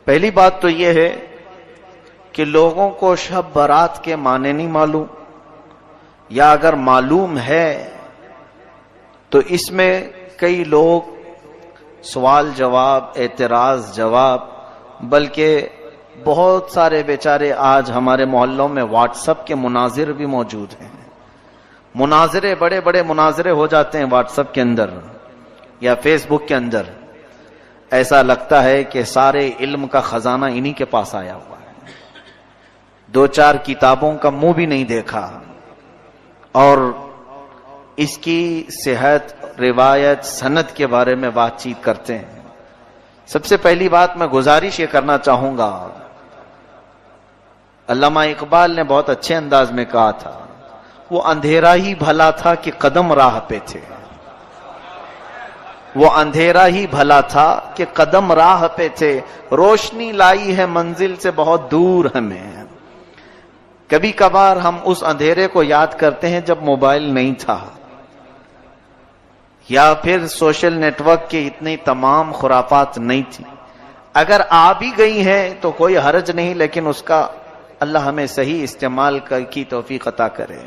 پہلی بات تو یہ ہے کہ لوگوں کو شب برات کے معنی نہیں معلوم، یا اگر معلوم ہے تو اس میں کئی لوگ سوال جواب، اعتراض جواب، بلکہ بہت سارے بیچارے آج ہمارے محلوں میں واٹس ایپ کے مناظر بھی موجود ہیں. مناظرے، بڑے بڑے مناظرے ہو جاتے ہیں واٹس ایپ کے اندر یا فیس بک کے اندر. ایسا لگتا ہے کہ سارے علم کا خزانہ انہی کے پاس آیا ہوا ہے. دو چار کتابوں کا منہ بھی نہیں دیکھا اور اس کی صحت، روایت، سند کے بارے میں بات چیت کرتے ہیں. سب سے پہلی بات میں گزارش یہ کرنا چاہوں گا، علامہ اقبال نے بہت اچھے انداز میں کہا تھا، وہ اندھیرا ہی بھلا تھا کہ قدم راہ پہ تھے. وہ اندھیرا ہی بھلا تھا کہ قدم راہ پہ تھے، روشنی لائی ہے منزل سے بہت دور ہمیں. کبھی کبھار ہم اس اندھیرے کو یاد کرتے ہیں جب موبائل نہیں تھا، یا پھر سوشل نیٹ ورک کے اتنی تمام خرافات نہیں تھی. اگر آ بھی گئی ہیں تو کوئی حرج نہیں، لیکن اس کا اللہ ہمیں صحیح استعمال کی توفیق عطا کرے.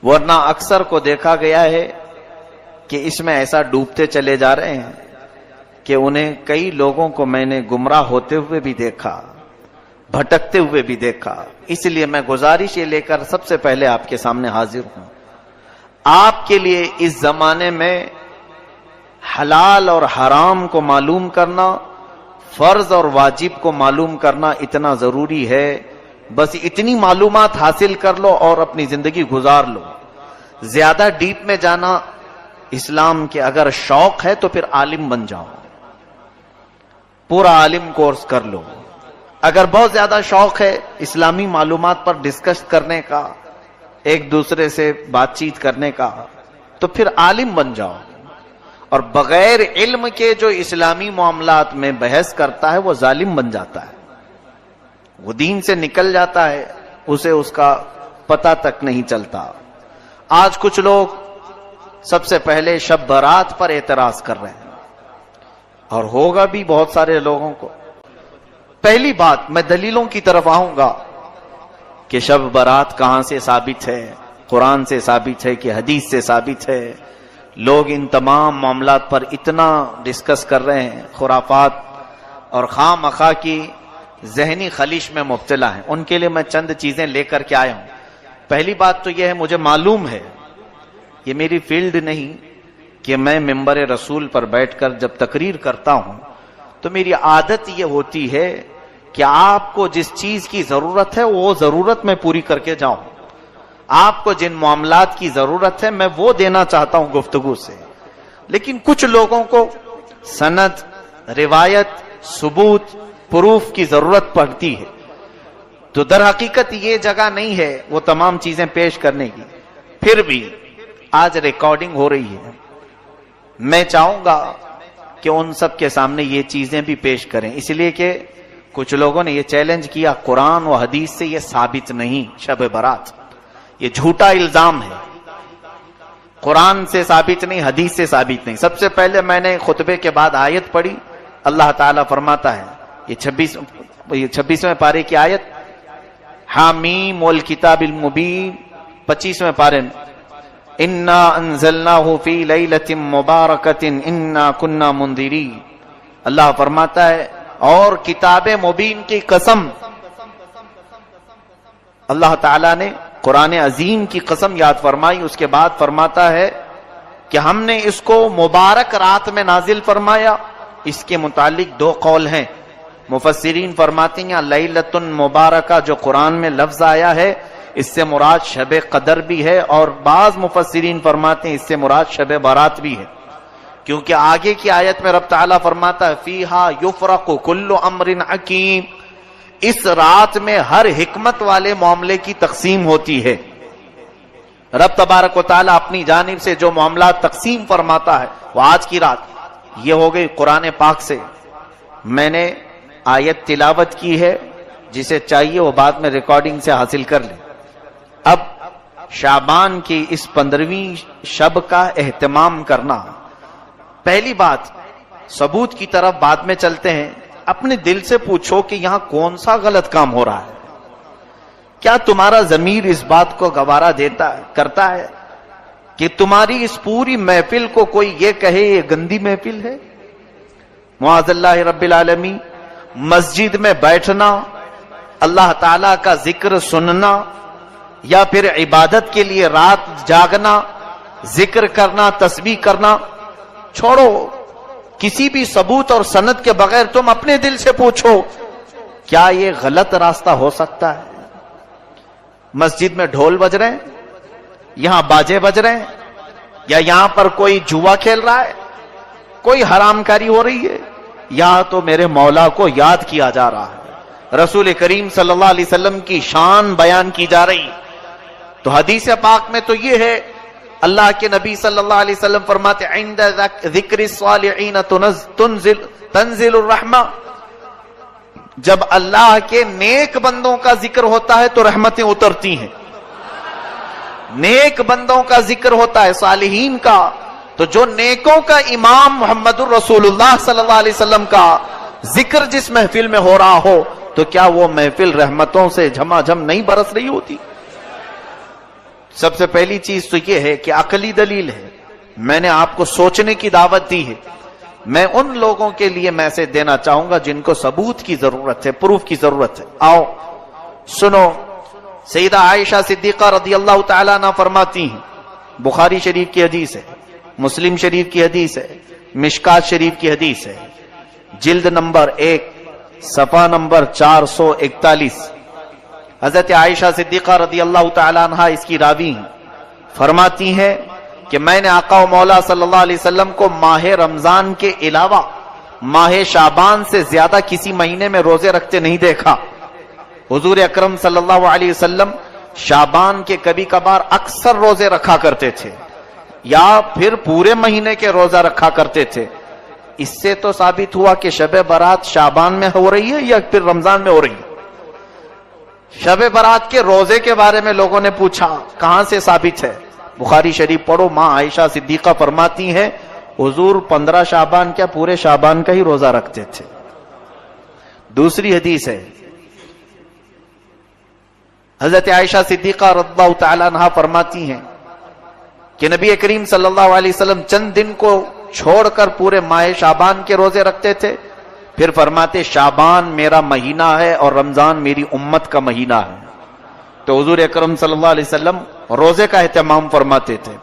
ورنہ اکثر کو دیکھا گیا ہے کہ اس میں ایسا ڈوبتے چلے جا رہے ہیں کہ انہیں کئی لوگوں کو میں نے گمراہ ہوتے ہوئے بھی دیکھا، بھٹکتے ہوئے بھی دیکھا. اس لیے میں گزارش یہ لے کر سب سے پہلے آپ کے سامنے حاضر ہوں. آپ کے لیے اس زمانے میں حلال اور حرام کو معلوم کرنا، فرض اور واجب کو معلوم کرنا اتنا ضروری ہے. بس اتنی معلومات حاصل کر لو اور اپنی زندگی گزار لو. زیادہ ڈیپ میں جانا اسلام کے اگر شوق ہے تو پھر عالم بن جاؤ، پورا عالم کورس کر لو. اگر بہت زیادہ شوق ہے اسلامی معلومات پر ڈسکس کرنے کا، ایک دوسرے سے بات چیت کرنے کا، تو پھر عالم بن جاؤ. اور بغیر علم کے جو اسلامی معاملات میں بحث کرتا ہے وہ ظالم بن جاتا ہے، وہ دین سے نکل جاتا ہے، اسے اس کا پتہ تک نہیں چلتا. آج کچھ لوگ سب سے پہلے شب برات پر اعتراض کر رہے ہیں، اور ہوگا بھی بہت سارے لوگوں کو. پہلی بات میں دلیلوں کی طرف آؤں گا کہ شب برات کہاں سے ثابت ہے. قرآن سے ثابت ہے کہ حدیث سے ثابت ہے. لوگ ان تمام معاملات پر اتنا ڈسکس کر رہے ہیں، خرافات اور خواہ مخواہ کی ذہنی خلیش میں مبتلا ہیں. ان کے لیے میں چند چیزیں لے کر کے آیا ہوں. پہلی بات تو یہ ہے، مجھے معلوم ہے، یہ میری فیلڈ نہیں کہ میں ممبر رسول پر بیٹھ کر جب تقریر کرتا ہوں تو میری عادت یہ ہوتی ہے کہ آپ کو جس چیز کی ضرورت ہے وہ ضرورت میں پوری کر کے جاؤں. آپ کو جن معاملات کی ضرورت ہے میں وہ دینا چاہتا ہوں گفتگو سے. لیکن کچھ لوگوں کو سند، روایت، ثبوت، پروف کی ضرورت پڑتی ہے، تو در حقیقت یہ جگہ نہیں ہے وہ تمام چیزیں پیش کرنے کی. پھر بھی آج ریکارڈنگ ہو رہی ہے، میں چاہوں گا کہ ان سب کے سامنے یہ چیزیں بھی پیش کریں، اس لیے کہ کچھ لوگوں نے یہ چیلنج کیا قرآن و حدیث سے یہ ثابت نہیں شب برات. یہ جھوٹا الزام ہے، قرآن سے ثابت نہیں، حدیث سے ثابت نہیں. سب سے پہلے میں نے خطبے کے بعد آیت پڑھی. اللہ تعالیٰ فرماتا ہے، یہ 26ویں پارے کی آیت، حامیم والکتاب المبین، 25ویں پارے میں، انا انزلناہ فی لیلۃ مبارکۃ انا کنا منذرین. اللہ فرماتا ہے اور کتاب مبین کی قسم، اللہ تعالیٰ نے قرآن عظیم کی قسم یاد فرمائی. اس کے بعد فرماتا ہے کہ ہم نے اس کو مبارک رات میں نازل فرمایا. اس کے متعلق دو قول ہیں. مفسرین فرماتے ہیں لیلۃ مبارکہ جو قرآن میں لفظ آیا ہے اس سے مراد شب قدر بھی ہے، اور بعض مفسرین فرماتے ہیں اس سے مراد شب برات بھی ہے، کیونکہ آگے کی آیت میں رب تعالیٰ فرماتا ہے فیہا یفرق کل امر حکیم، اس رات میں ہر حکمت والے معاملے کی تقسیم ہوتی ہے. رب تبارک و تعالیٰ اپنی جانب سے جو معاملات تقسیم فرماتا ہے وہ آج کی رات یہ ہو گئی قرآن پاک سے. میں نے آیت تلاوت کی ہے، جسے چاہیے وہ بعد میں ریکارڈنگ سے حاصل کر لیں. اب شعبان کی اس 15ویں شب کا اہتمام کرنا، پہلی بات ثبوت کی طرف بعد میں چلتے ہیں. اپنے دل سے پوچھو کہ یہاں کون سا غلط کام ہو رہا ہے. کیا تمہارا ضمیر اس بات کو گوارا کرتا ہے کہ تمہاری اس پوری محفل کو کوئی یہ کہے یہ گندی محفل ہے؟ معاذ اللہ رب العالمین. مسجد میں بیٹھنا، اللہ تعالی کا ذکر سننا، یا پھر عبادت کے لیے رات جاگنا، ذکر کرنا، تسبیح کرنا، چھوڑو. کسی بھی ثبوت اور سند کے بغیر تم اپنے دل سے پوچھو کیا یہ غلط راستہ ہو سکتا ہے؟ مسجد میں ڈھول بج رہے ہیں، یہاں باجے بج رہے ہیں، یا یہاں پر کوئی جوا کھیل رہا ہے، کوئی حرام کاری ہو رہی ہے، یہاں تو میرے مولا کو یاد کیا جا رہا ہے، رسول کریم صلی اللہ علیہ وسلم کی شان بیان کی جا رہی. تو حدیث پاک میں تو یہ ہے، اللہ کے نبی صلی اللہ علیہ وسلم فرماتے عند ذکر الصالحین تنزل الرحمہ، جب اللہ کے نیک بندوں کا ذکر ہوتا ہے تو رحمتیں اترتی ہیں. نیک بندوں کا ذکر ہوتا ہے، صالحین کا، تو جو نیکوں کا امام محمد الرسول اللہ صلی اللہ علیہ وسلم کا ذکر جس محفل میں ہو رہا ہو تو کیا وہ محفل رحمتوں سے جھما جھم نہیں برس رہی ہوتی؟ سب سے پہلی چیز تو یہ ہے کہ عقلی دلیل ہے. میں نے آپ کو سوچنے کی دعوت دی ہے. میں ان لوگوں کے لیے میسج دینا چاہوں گا جن کو ثبوت کی ضرورت ہے، پروف کی ضرورت ہے. آؤ سنو، سیدہ عائشہ صدیقہ رضی اللہ تعالیٰ عنہ فرماتی ہیں، بخاری شریف کی حدیث ہے، مسلم شریف کی حدیث ہے، مشکات شریف کی حدیث ہے، جلد نمبر 1 صفحہ نمبر 441. حضرت عائشہ صدیقہ رضی اللہ تعالیٰ عنہ اس کی راوی ہیں. فرماتی ہیں کہ میں نے آقا و مولا صلی اللہ علیہ وسلم کو ماہ رمضان کے علاوہ ماہ شعبان سے زیادہ کسی مہینے میں روزے رکھتے نہیں دیکھا. حضور اکرم صلی اللہ علیہ وسلم شعبان کے کبھی کبھار اکثر روزے رکھا کرتے تھے یا پھر پورے مہینے کے روزہ رکھا کرتے تھے. اس سے تو ثابت ہوا کہ شب برات شعبان میں ہو رہی ہے یا پھر رمضان میں ہو رہی ہے. شب برات کے روزے کے بارے میں لوگوں نے پوچھا کہاں سے ثابت ہے؟ بخاری شریف پڑھو. ماں عائشہ صدیقہ فرماتی ہیں حضور 15 شعبان کیا پورے شعبان کا ہی روزہ رکھتے تھے. دوسری حدیث ہے، حضرت عائشہ صدیقہ رضی اللہ تعالیٰ عنہا فرماتی ہیں کہ نبی کریم صلی اللہ علیہ وسلم چند دن کو چھوڑ کر پورے ماہ شعبان کے روزے رکھتے تھے. پھر فرماتے شعبان میرا مہینہ ہے اور رمضان میری امت کا مہینہ ہے. تو حضور اکرم صلی اللہ علیہ وسلم روزے کا اہتمام فرماتے تھے.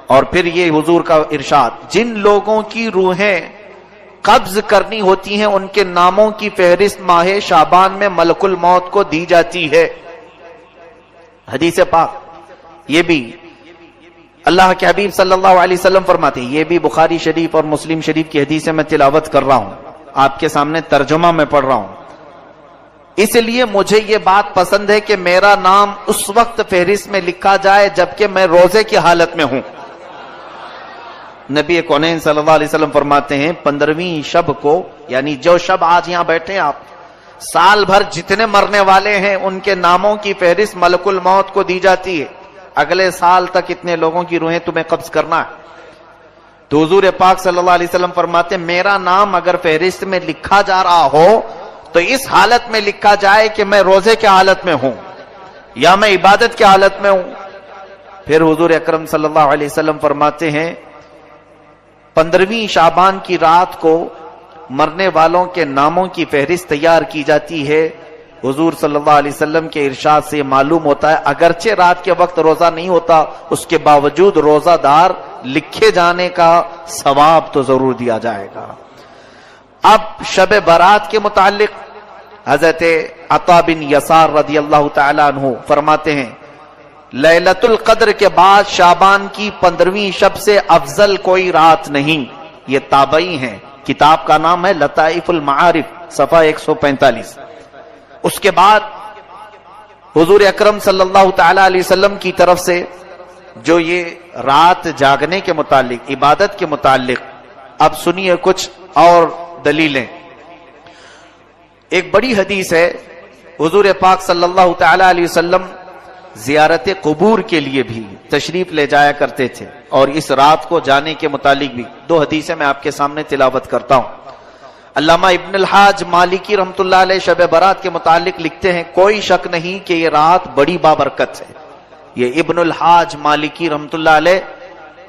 اور پھر یہ حضور کا ارشاد، جن لوگوں کی روحیں قبض کرنی ہوتی ہیں ان کے ناموں کی فہرست ماہ شعبان میں ملک الموت کو دی جاتی ہے. حدیث پاک یہ بھی اللہ کے حبیب صلی اللہ علیہ وسلم فرماتے ہیں، یہ بھی بخاری شریف اور مسلم شریف کی حدیث میں تلاوت کر رہا ہوں، آپ کے سامنے ترجمہ میں پڑھ رہا ہوں. اس لیے مجھے یہ بات پسند ہے کہ میرا نام اس وقت فہرست میں لکھا جائے جبکہ میں روزے کی حالت میں ہوں. نبی کونین صلی اللہ علیہ وسلم فرماتے ہیں 15ویں شب کو، یعنی جو شب آج یہاں بیٹھے ہیں آپ، سال بھر جتنے مرنے والے ہیں ان کے ناموں کی فہرست ملک الموت کو دی جاتی ہے. اگلے سال تک اتنے لوگوں کی روحیں تمہیں قبض کرنا ہے. تو حضور پاک صلی اللہ علیہ وسلم فرماتے میرا نام اگر فہرست میں لکھا جا رہا ہو تو اس حالت میں لکھا جائے کہ میں روزے کی حالت میں ہوں یا میں عبادت کی حالت میں ہوں. پھر حضور اکرم صلی اللہ علیہ وسلم فرماتے ہیں 15ویں شعبان کی رات کو مرنے والوں کے ناموں کی فہرست تیار کی جاتی ہے. حضور صلی اللہ علیہ وسلم کے ارشاد سے معلوم ہوتا ہے اگرچہ رات کے وقت روزہ نہیں ہوتا اس کے باوجود روزہ دار لکھے جانے کا ثواب تو ضرور دیا جائے گا. اب شب برات کے متعلق حضرت عطا بن یسار رضی اللہ تعالی عنہ فرماتے ہیں لیلۃ القدر کے بعد شعبان کی 15ویں شب سے افضل کوئی رات نہیں. یہ تابعی ہیں، کتاب کا نام ہے لطائف المعارف صفحہ 145. اس کے بعد حضور اکرم صلی اللہ تعالی علیہ وسلم کی طرف سے جو یہ رات جاگنے کے متعلق، عبادت کے متعلق، اب سنیے کچھ اور دلیلیں. ایک بڑی حدیث ہے، حضور پاک صلی اللہ تعالی علیہ وسلم زیارت قبور کے لیے بھی تشریف لے جایا کرتے تھے اور اس رات کو جانے کے متعلق بھی 2 حدیثیں میں آپ کے سامنے تلاوت کرتا ہوں. علامہ ابن الحاج مالکی رحمۃ اللہ علیہ شب برات کے متعلق لکھتے ہیں، کوئی شک نہیں کہ یہ رات بڑی بابرکت ہے۔ یہ ابن الحاج مالکی رحمۃ اللہ علیہ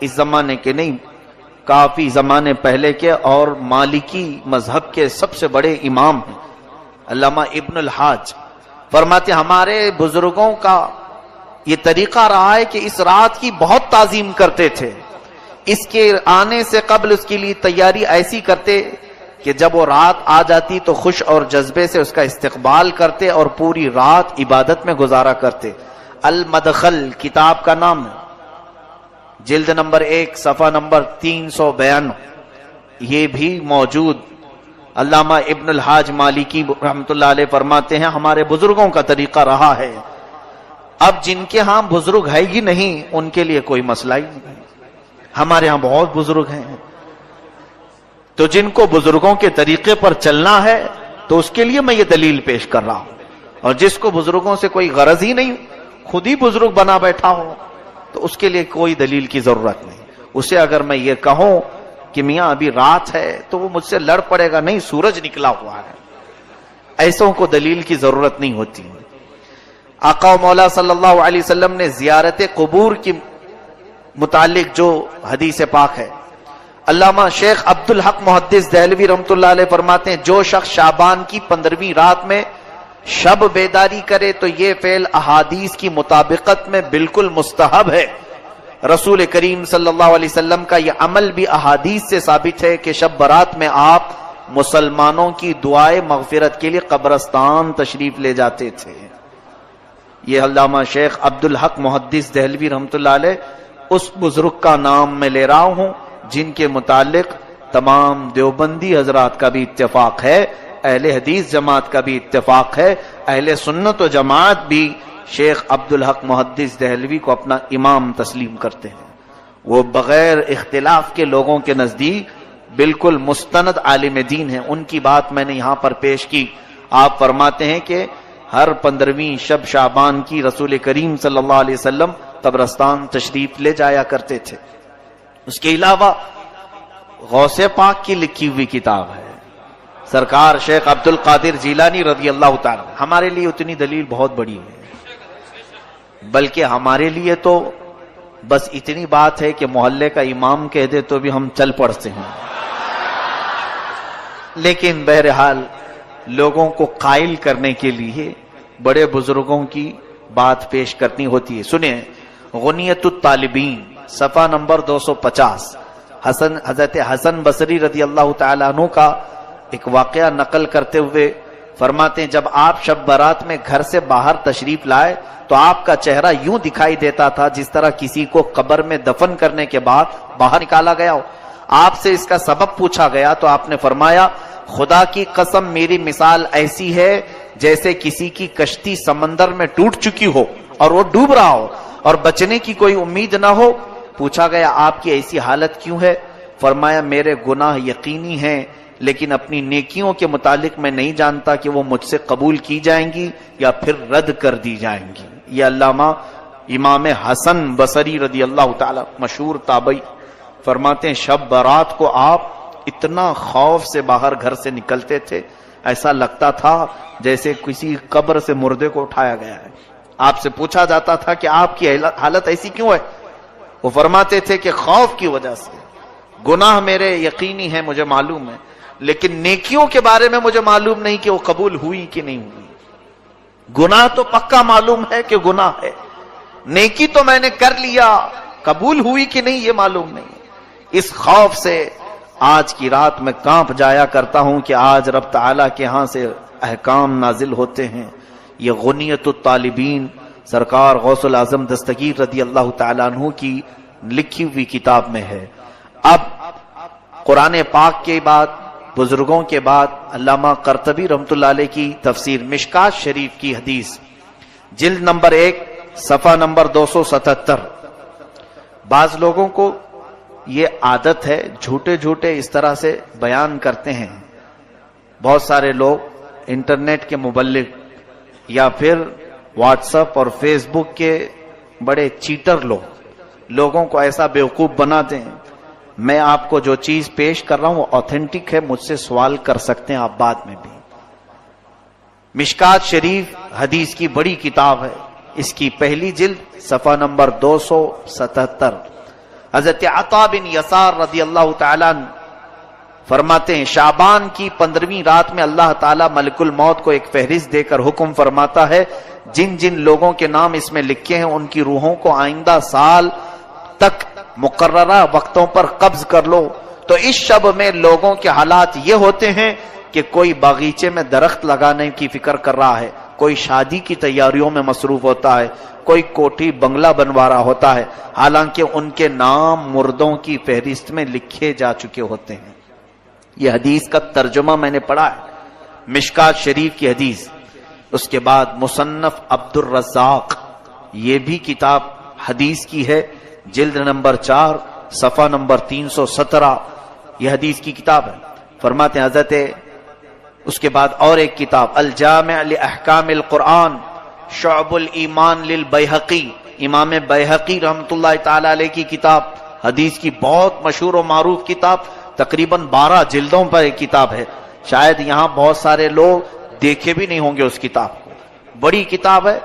اس زمانے کے نہیں، کافی زمانے پہلے کے، اور مالکی مذہب کے سب سے بڑے امام ہیں علامہ ابن الحاج۔ فرماتے ہمارے بزرگوں کا یہ طریقہ رہا ہے کہ اس رات کی بہت تعظیم کرتے تھے، اس کے آنے سے قبل اس کے لیے تیاری ایسی کرتے کہ جب وہ رات آ جاتی تو خوش اور جذبے سے اس کا استقبال کرتے اور پوری رات عبادت میں گزارا کرتے۔ المدخل کتاب کا نام ہے، جلد نمبر 1 صفحہ نمبر 392، یہ بھی موجود۔ علامہ ابن الحاج مالکی رحمۃ اللہ علیہ فرماتے ہیں ہمارے بزرگوں کا طریقہ رہا ہے۔ اب جن کے ہاں بزرگ ہے ہی نہیں ان کے لیے کوئی مسئلہ ہی نہیں، ہمارے ہاں بہت بزرگ ہیں، تو جن کو بزرگوں کے طریقے پر چلنا ہے تو اس کے لیے میں یہ دلیل پیش کر رہا ہوں، اور جس کو بزرگوں سے کوئی غرض ہی نہیں، خود ہی بزرگ بنا بیٹھا ہو، تو اس کے لیے کوئی دلیل کی ضرورت نہیں۔ اسے اگر میں یہ کہوں کہ میاں ابھی رات ہے تو وہ مجھ سے لڑ پڑے گا، نہیں سورج نکلا ہوا ہے، ایسوں کو دلیل کی ضرورت نہیں ہوتی۔ آقا و مولا صلی اللہ علیہ وسلم نے زیارت قبور کی متعلق جو حدیث پاک ہے، علامہ شیخ عبدالحق محدث دہلوی رحمۃ اللہ علیہ فرماتے ہیں جو شخص شعبان کی 15ویں رات میں شب بیداری کرے تو یہ فعل احادیث کی مطابقت میں بالکل مستحب ہے۔ رسول کریم صلی اللہ علیہ وسلم کا یہ عمل بھی احادیث سے ثابت ہے کہ شب برات میں آپ مسلمانوں کی دعائے مغفرت کے لیے قبرستان تشریف لے جاتے تھے۔ یہ علامہ شیخ عبدالحق محدث دہلوی رحمۃ اللہ علیہ اس بزرگ کا نام میں لے رہا ہوں جن کے متعلق تمام دیوبندی حضرات کا بھی اتفاق ہے، اہل حدیث جماعت کا بھی اتفاق ہے، اہل سنت و جماعت بھی شیخ عبدالحق محدث دہلوی کو اپنا امام تسلیم کرتے ہیں۔ وہ بغیر اختلاف کے لوگوں کے نزدیک بالکل مستند عالم دین ہیں، ان کی بات میں نے یہاں پر پیش کی۔ آپ فرماتے ہیں کہ ہر 15ویں شب شعبان کی رسول کریم صلی اللہ علیہ وسلم قبرستان تشریف لے جایا کرتے تھے۔ اس کے علاوہ غوث پاک کی لکھی ہوئی کتاب ہے، سرکار شیخ عبد القادر جیلانی رضی اللہ تعالی، ہمارے لیے اتنی دلیل بہت بڑی ہے، بلکہ ہمارے لیے تو بس اتنی بات ہے کہ محلے کا امام کہہ دے تو بھی ہم چل پڑتے ہیں، لیکن بہرحال لوگوں کو قائل کرنے کے لیے بڑے بزرگوں کی بات پیش کرنی ہوتی ہے۔ سنیں غنیت الطالبین صفحہ نمبر 250، حضرت حسن بصری رضی اللہ تعالیٰ عنہ کا ایک واقعہ نقل کرتے ہوئے فرماتے ہیں جب آپ شب برات میں گھر سے باہر تشریف لائے تو آپ کا چہرہ یوں دکھائی دیتا تھا جس طرح کسی کو قبر میں دفن کرنے کے بعد باہر نکالا گیا ہو۔ آپ سے اس کا سبب پوچھا گیا تو آپ نے فرمایا خدا کی قسم میری مثال ایسی ہے جیسے کسی کی کشتی سمندر میں ٹوٹ چکی ہو اور وہ ڈوب رہا ہو اور بچنے کی کوئی امید نہ ہو۔ پوچھا گیا آپ کی ایسی حالت کیوں ہے؟ فرمایا میرے گناہ یقینی ہیں لیکن اپنی نیکیوں کے متعلق میں نہیں جانتا کہ وہ مجھ سے قبول کی جائیں گی یا پھر رد کر دی جائیں گی۔ یہ علامہ امام حسن بصری رضی اللہ تعالی مشہور تابعی فرماتے ہیں شب برات کو آپ اتنا خوف سے باہر گھر سے نکلتے تھے ایسا لگتا تھا جیسے کسی قبر سے مردے کو اٹھایا گیا ہے۔ آپ سے پوچھا جاتا تھا کہ آپ کی حالت ایسی کیوں ہے؟ وہ فرماتے تھے کہ خوف کی وجہ سے، گناہ میرے یقینی ہے مجھے معلوم ہے لیکن نیکیوں کے بارے میں مجھے معلوم نہیں کہ وہ قبول ہوئی کہ نہیں ہوئی۔ گناہ تو پکا معلوم ہے کہ گناہ ہے، نیکی تو میں نے کر لیا، قبول ہوئی کہ نہیں یہ معلوم نہیں۔ اس خوف سے آج کی رات میں کانپ جایا کرتا ہوں کہ آج رب تعالیٰ کے ہاں سے احکام نازل ہوتے ہیں۔ یہ غنیت الطالبین سرکار غوث الاعظم دستگیر رضی اللہ تعالیٰ عنہ کی لکھی ہوئی کتاب میں ہے۔ اب قرآن پاک کے بعد بزرگوں کے بعد علامہ قرطبی رحمۃ اللہ علیہ کی تفسیر مشکات شریف کی حدیث جلد نمبر 1 صفحہ نمبر 277۔ بعض لوگوں کو یہ عادت ہے جھوٹے اس طرح سے بیان کرتے ہیں، بہت سارے لوگ انٹرنیٹ کے مبلغ یا پھر واٹس ایپ اور فیس بک کے بڑے چیٹر لوگوں کو ایسا بیوقوف بناتے ہیں میں آپ کو جو چیز پیش کر رہا ہوں وہ آتھینٹک ہے، مجھ سے سوال کر سکتے ہیں آپ بعد میں بھی۔ مشکات شریف حدیث کی بڑی کتاب ہے، اس کی پہلی جلد صفحہ نمبر 277۔ حضرت عطا بن یسار رضی اللہ تعالیٰ عنہ فرماتے ہیں شعبان کی 15ویں رات میں اللہ تعالیٰ ملک الموت کو ایک فہرست دے کر حکم فرماتا ہے جن جن لوگوں کے نام اس میں لکھے ہیں ان کی روحوں کو آئندہ سال تک مقررہ وقتوں پر قبض کر لو۔ تو اس شب میں لوگوں کے حالات یہ ہوتے ہیں کہ کوئی باغیچے میں درخت لگانے کی فکر کر رہا ہے، کوئی شادی کی تیاریوں میں مصروف ہوتا ہے، کوئی کوٹھی بنگلہ بنوا رہا ہوتا ہے، حالانکہ ان کے نام مردوں کی فہرست میں لکھے جا چکے ہوتے ہیں۔ یہ حدیث کا ترجمہ میں نے پڑھا ہے، مشکات شریف کی حدیث۔ اس کے بعد مصنف عبد الرزاق، یہ بھی کتاب حدیث کی ہے، جلد نمبر 4 صفحہ نمبر 317، یہ حدیث کی کتاب ہے۔ فرماتے ہیں حضرت، اس کے بعد اور ایک کتاب الجامع لاحکام القرآن شعب الایمان للبیہقی، امام بیہقی رحمۃ اللہ تعالی علیہ کی کتاب، حدیث کی بہت مشہور و معروف کتاب، تقریباً 12 جلدوں پر ایک کتاب ہے، شاید یہاں بہت سارے لوگ دیکھے بھی نہیں ہوں گے اس کتاب کو، بڑی کتاب ہے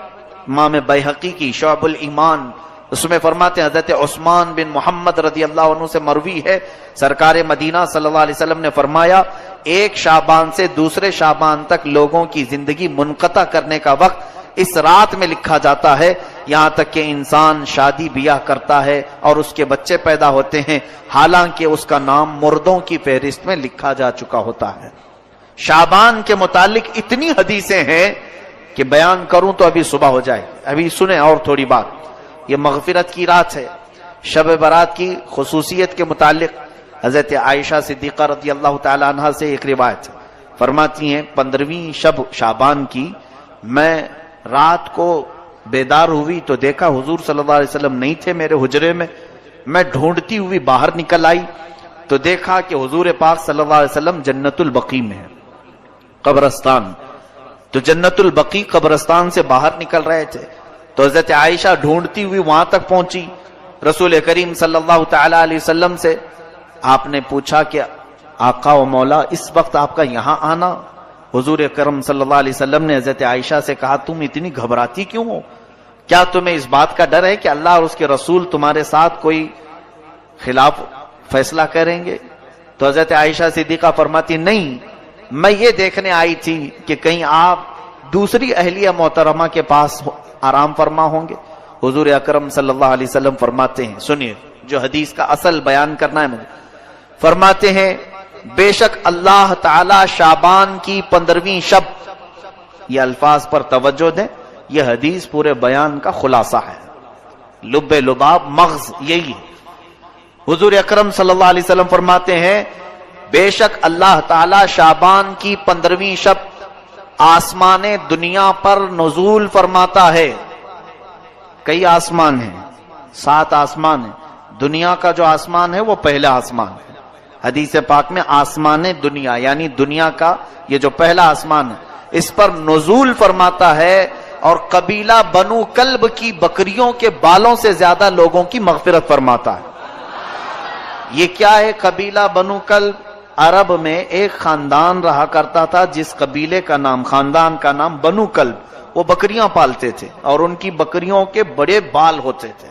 امام بیہقی کی شعب الایمان۔ اس میں فرماتے ہیں حضرت عثمان بن محمد رضی اللہ عنہ سے مروی ہے، سرکار مدینہ صلی اللہ علیہ وسلم نے فرمایا ایک شعبان سے دوسرے شعبان تک لوگوں کی زندگی منقطع کرنے کا وقت اس رات میں لکھا جاتا ہے، یہاں تک کہ انسان شادی بیاہ کرتا ہے اور اس کے بچے پیدا ہوتے ہیں، حالانکہ اس کا نام مردوں کی فہرست میں لکھا جا چکا ہوتا ہے۔ شعبان کے متعلق اتنی حدیثیں ہیں کہ بیان کروں تو ابھی صبح ہو جائے۔ ابھی سنیں اور تھوڑی بات، یہ مغفرت کی رات ہے، شب برات کی خصوصیت کے متعلق حضرت عائشہ صدیقہ رضی اللہ تعالی عنہ سے ایک روایت ہے، فرماتی ہیں 15ویں شب شعبان کی میں رات کو بیدار ہوئی تو دیکھا حضور صلی اللہ علیہ وسلم نہیں تھے میرے حجرے میں، میں ڈھونڈتی ہوئی باہر نکل آئی تو دیکھا کہ حضور پاک صلی اللہ علیہ وسلم جنت البقیع میں ہے، قبرستان، تو جنت البقیع قبرستان سے باہر نکل رہے تھے، تو حضرت عائشہ ڈھونڈتی ہوئی وہاں تک پہنچی، رسول کریم صلی اللہ تعالی علیہ وسلم سے آپ نے پوچھا کہ آقا و مولا اس وقت آپ کا یہاں آنا؟ حضور کرم صلی اللہ علیہ وسلم نے حضرت عائشہ سے کہا تم اتنی گھبراتی کیوں ہو؟ کیا تمہیں اس بات کا ڈر ہے کہ اللہ اور اس کے رسول تمہارے ساتھ کوئی خلاف فیصلہ کریں گے؟ تو حضرت عائشہ صدیقہ فرماتی نہیں، میں یہ دیکھنے آئی تھی کہ کہیں آپ دوسری اہلیہ محترمہ کے پاس آرام فرما ہوں گے۔ حضور اکرم صلی اللہ علیہ وسلم فرماتے ہیں، سنیے جو حدیث کا اصل بیان کرنا ہے مجھے، فرماتے ہیں بے شک اللہ تعالی شعبان کی 15ویں شب، یہ الفاظ پر توجہ دیں، یہ حدیث پورے بیان کا خلاصہ ہے، لب لباب مغز یہی ہے۔ حضور اکرم صلی اللہ علیہ وسلم فرماتے ہیں بے شک اللہ تعالی شعبان کی 15ویں شب آسمان دنیا پر نزول فرماتا ہے۔ کئی آسمان ہیں، 7 آسمان ہیں، دنیا کا جو آسمان ہے وہ پہلا آسمان ہے، حدیث پاک میں آسمان دنیا یعنی دنیا کا یہ جو پہلا آسمان ہے اس پر نزول فرماتا ہے، اور قبیلہ بنو کلب کی بکریوں کے بالوں سے زیادہ لوگوں کی مغفرت فرماتا ہے۔ یہ کیا ہے قبیلہ بنو کلب؟ عرب میں ایک خاندان رہا کرتا تھا جس قبیلے کا نام، خاندان کا نام بنو کلب، وہ بکریاں پالتے تھے اور ان کی بکریوں کے بڑے بال ہوتے تھے،